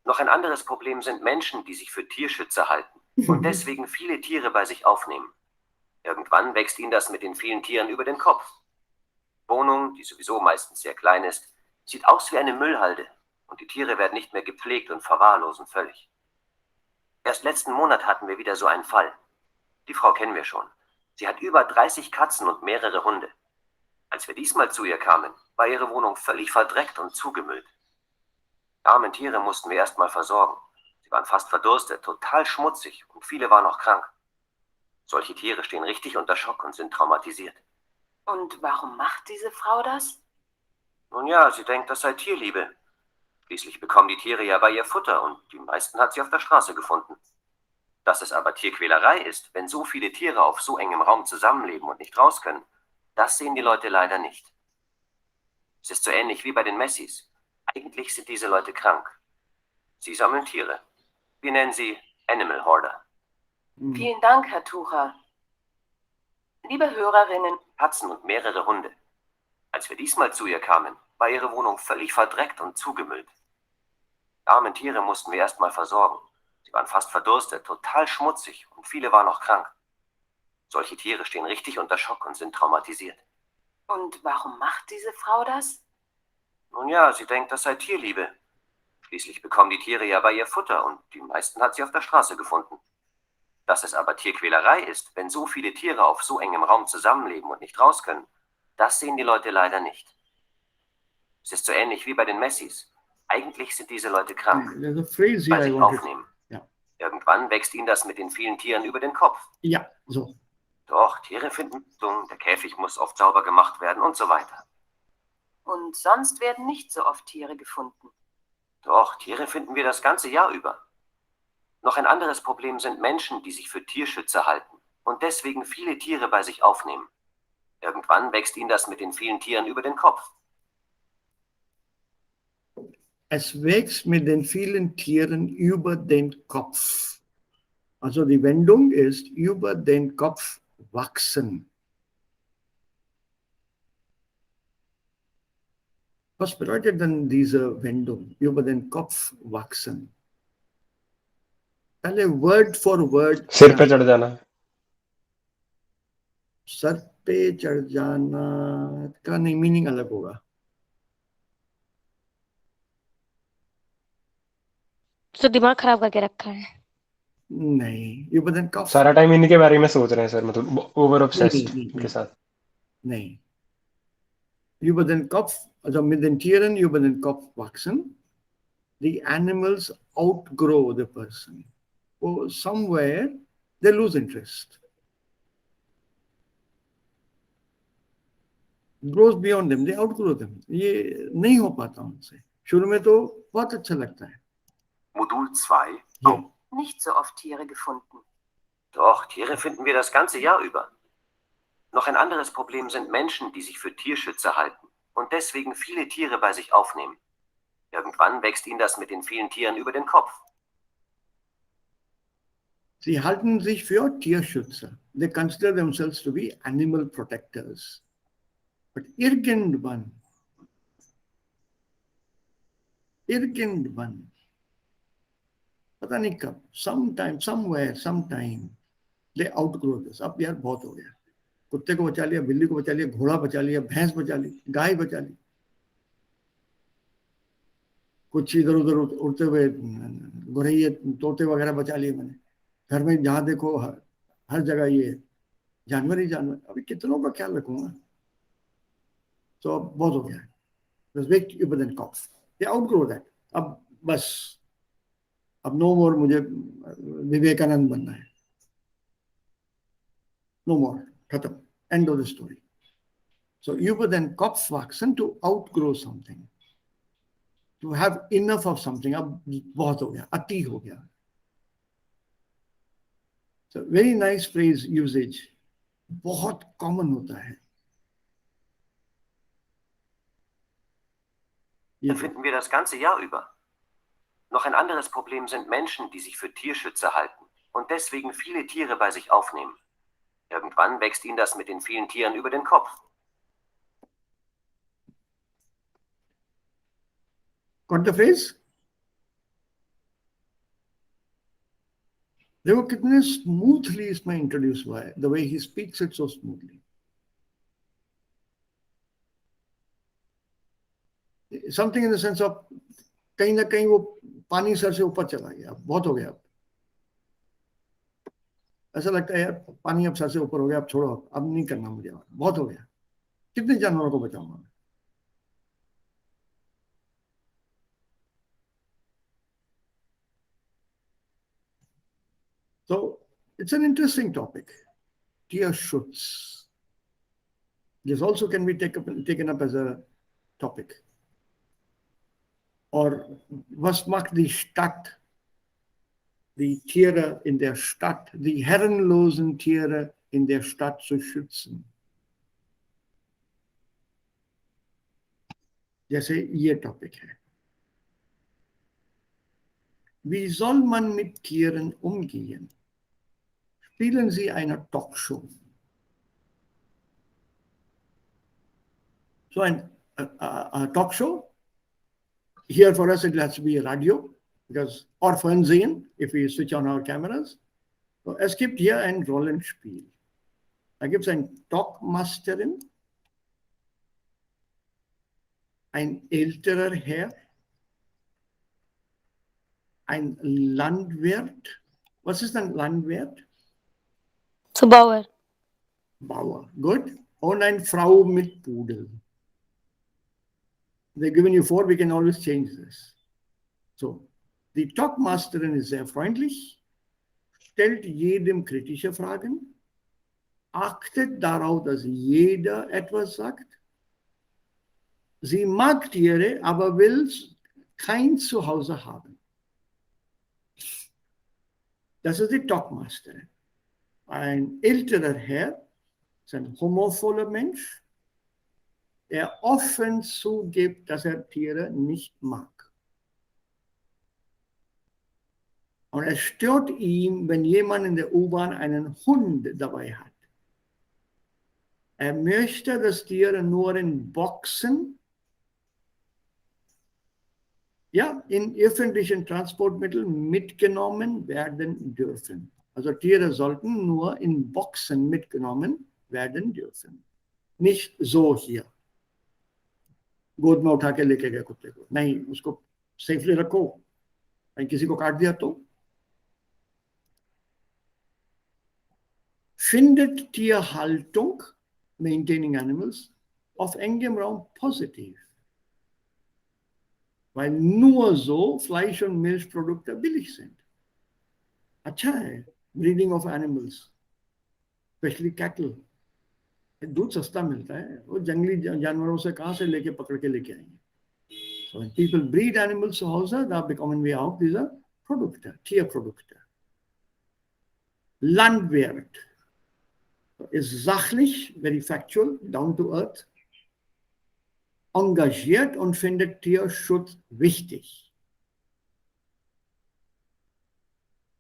Noch ein anderes Problem sind Menschen, die sich für Tierschützer halten und deswegen viele Tiere bei sich aufnehmen. Irgendwann wächst ihnen das mit den vielen Tieren über den Kopf. Wohnung, die sowieso meistens sehr klein ist, sieht aus wie eine Müllhalde und die Tiere werden nicht mehr gepflegt und verwahrlosen völlig. Erst letzten Monat hatten wir wieder so einen Fall. Die Frau kennen wir schon. Sie hat über 30 Katzen und mehrere Hunde. Als wir diesmal zu ihr kamen, war ihre Wohnung völlig verdreckt und zugemüllt. Die armen Tiere mussten wir erstmal versorgen. Sie waren fast verdurstet, total schmutzig und viele waren auch krank. Solche Tiere stehen richtig unter Schock und sind traumatisiert. Und warum macht diese Frau das? Nun ja, sie denkt, das sei Tierliebe. Schließlich bekommen die Tiere ja bei ihr Futter und die meisten hat sie auf der Straße gefunden. Dass es aber Tierquälerei ist, wenn so viele Tiere auf so engem Raum zusammenleben und nicht raus können, das sehen die Leute leider nicht. Es ist so ähnlich wie bei den Messis. Eigentlich sind diese Leute krank. Sie sammeln Tiere. Wir nennen sie Animal Hoarder. Vielen Dank, Herr Tucher. Liebe Hörerinnen, Katzen und mehrere Hunde. Als wir diesmal zu ihr kamen, war ihre Wohnung völlig verdreckt und zugemüllt. Die armen Tiere mussten wir erstmal versorgen. Sie waren fast verdurstet, total schmutzig und viele waren auch krank. Solche Tiere stehen richtig unter Schock und sind traumatisiert. Und warum macht diese Frau das? Nun ja, sie denkt, das sei Tierliebe. Schließlich bekommen die Tiere ja bei ihr Futter und die meisten hat sie auf der Straße gefunden. Dass es aber Tierquälerei ist, wenn so viele Tiere auf so engem Raum zusammenleben und nicht raus können, das sehen die Leute leider nicht. Es ist so ähnlich wie bei den Messis. Eigentlich sind diese Leute krank, bei sich aufnehmen. Ja. Irgendwann wächst ihnen das mit den vielen Tieren über den Kopf. Ja, so. Doch, Tiere finden der Käfig muss oft sauber gemacht werden und so weiter. Und sonst werden nicht so oft Tiere gefunden. Doch, Tiere finden wir das ganze Jahr über. Noch ein anderes Problem sind Menschen, die sich für Tierschützer halten und deswegen viele Tiere bei sich aufnehmen. Irgendwann wächst ihnen das mit den vielen Tieren über den Kopf. Es wächst mit den vielen Tieren über den Kopf. Also die Wendung ist über den Kopf wachsen. Was bedeutet denn diese Wendung, über den Kopf wachsen? पहले word for word सिर पे चढ़ जाना. Sir पे चढ़ जाना का नहीं मीनिंग अलग होगा. तो दिमाग खराब करके रखा है. नहीं, über den Kopf. सारा टाइम इन्हीं के बारे में सोच रहे हैं सर, मतलब ओवर ऑब्सेस्ड नहीं, के साथ. नहीं. Über den Kopf, also mit den Tieren über den Kopf wachsen, the animals outgrow the person. Or somewhere they lose interest. Grows beyond them, they outgrow them. ये नहीं हो पाता उनसे. शुरू में तो बहुत अच्छा लगता है. Modul 2. ये. Nicht so oft Tiere gefunden. Doch, Tiere finden wir das ganze Jahr über. Noch ein anderes Problem sind Menschen, die sich für Tierschützer halten und deswegen viele Tiere bei sich aufnehmen. Irgendwann wächst ihnen das mit den vielen Tieren über den Kopf. Sie halten sich für Tierschützer. They consider themselves to be animal protectors. But irgendwann, पता नहीं कब, sometime, somewhere, sometime, they outgrow this. अब यार बहुत हो गया. कुत्ते को बचा लिया, बिल्ली को बचा लिया, घोड़ा बचा लिया, भैंस बचा ली, गाय बचा ली. कुछ इधर उधर उड़ते हुए गोरैये, तोते वगैरह बचा लिए मैंने. घर में जहाँ देखो हर जगह ये जानवर ही जानवर. अभी कितनों का ख्याल रखूंगा. तो बहुत हो गया है. Das weg über den Kopf. They outgrow that. अब बस, अब नो मोर मुझे विवेकानंद बनना है. No more. खत्म. End of the story. So über den Kopf wachsen, to outgrow something. To have enough of something. अब बहुत हो गया, अति हो गया. So very nice phrase usage. बहुत common होता है. Dann finden wir das ganze Jahr über. Noch ein anderes Problem sind Menschen, die sich für Tierschützer halten und deswegen viele Tiere bei sich aufnehmen. Irgendwann wächst ihnen das mit den vielen Tieren über den Kopf. Got the phrase? देखो कितने smoothly इसमें introduce हुआ है. The way he speaks it so smoothly. Something in the sense of कहीं ना कहीं वो पानी सर से ऊपर चला गया. बहुत हो गया. ऐसा लगता है यार पानी अब सर से ऊपर हो गया, अब छोड़ो, अब नहीं करना मुझे, बहुत हो गया. कितने जानवरों को बचाऊंगा मैं. So it's an interesting topic. Tierschutz. This also can be taken up as a topic. Or was macht die Stadt, die Tiere in der Stadt, die herrenlosen Tiere in der Stadt zu schützen? जैसे ये topic है. Wie soll man mit Tieren umgehen? Spielen Sie eine Talkshow. So a talk show. Here for us it has to be a radio, because, or Fernsehen, if we switch on our cameras. So es gibt hier ein Rollenspiel. Da gibt es eine Talkmasterin, ein älterer Herr, ein Landwirt. Was ist ein Landwirt? So Bauer. Bauer, good. Und eine Frau mit Pudel. They've given you 4, we can always change this. So, die Talkmasterin ist sehr freundlich, stellt jedem kritische Fragen, achtet darauf, dass jeder etwas sagt. Sie mag Tiere, aber will kein Zuhause haben. Das ist die Talkmaster. Ein älterer Herr, ist ein humorvoller Mensch, der offen zugibt, dass er Tiere nicht mag. Und es stört ihn, wenn jemand in der U-Bahn einen Hund dabei hat. Er möchte, dass Tiere nur in Boxen, ja, in öffentlichen Transportmitteln mitgenommen werden dürfen. Also Tiere sollten nur in Boxen mitgenommen werden dürfen. Nicht so hier. गोद में उठा के लेके गए कुत्ते को, नहीं, उसको सेफली रखो, कहीं किसी को काट दिया तो। Findet Tierhaltung, maintaining animals, auf engem Raum positiv, weil nur so Fleisch- und Milchprodukte billig sind. अच्छा है, breeding of animals, especially cattle, दूध सस्ता मिलता है, वो जंगली जानवरों से कहाँ से लेके पकड़ के लेके आएंगे. So when people breed animals zu Hause, da bekommen wir auch diese Produkte, Tierprodukte. Landwirt ist sachlich, very factual, down to earth, engagiert und findet Tierschutz wichtig.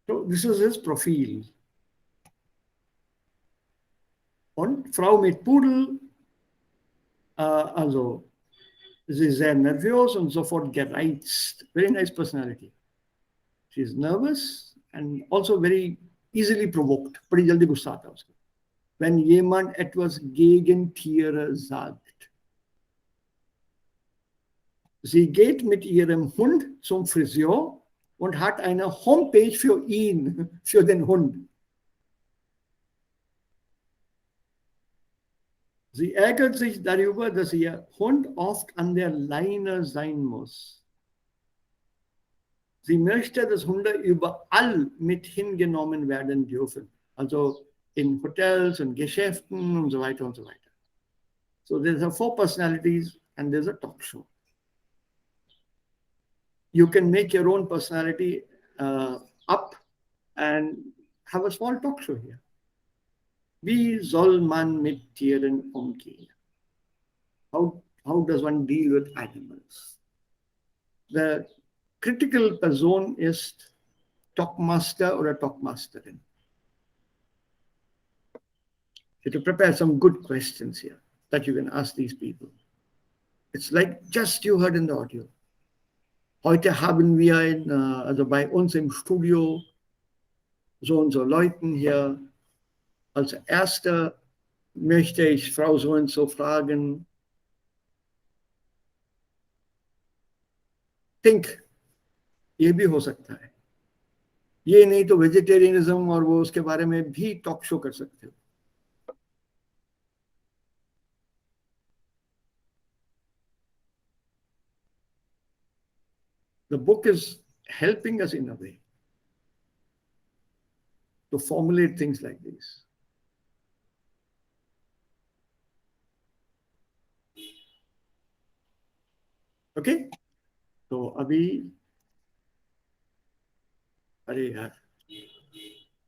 So, this is his Profil. Und Frau mit Pudel, also sie ist sehr nervös und sofort gereizt. Very nice personality. She is nervous and also very easily provoked. बड़ी जल्दी गुस्सा आता है उसको. Wenn jemand etwas gegen Tiere sagt. Sie geht mit ihrem Hund zum Friseur und hat eine Homepage für ihn, für den Hund. Sie ärgert sich darüber, dass ihr Hund oft an der Leine sein muss. Sie möchte, dass Hunde überall mit hingenommen werden dürfen. Also in Hotels und Geschäften und so weiter und so weiter. So there's a 4 personalities and there's a talk show. You can make your own personality up and have a small talk show here. Wie soll man mit Tieren umgehen? How does one deal with animals? The critical Person ist Talkmaster oder Talkmasterin. You have to prepare some good questions here that you can ask these people. It's like just you heard in the audio. Heute haben wir also bei uns im Studio so und so Leuten hier. Als erster möchte ich Frau so und so fragen. Think, ये भी हो सकता है. ये नहीं तो vegetarianism और वो उसके बारे में भी टॉक शो कर सकते हो. The book is helping us in a way to formulate things like this. Okay? तो अभी अरे यार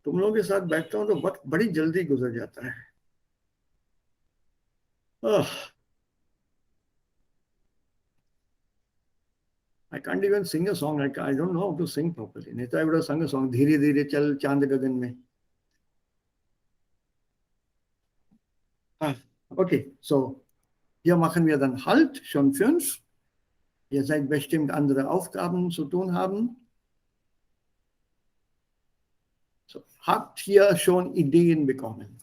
तुम लोगों के साथ बैठता हूं तो वक्त बड़ी जल्दी गुजर जाता है. I can't even sing a song. I don't know how to sing properly. नहीं तो I would have sung a song. धीरे धीरे चल चांद गगन में. Okay, so hier machen wir dann Halt, schon 5. Ihr seid bestimmt andere Aufgaben zu tun haben. So, habt ihr schon Ideen bekommen?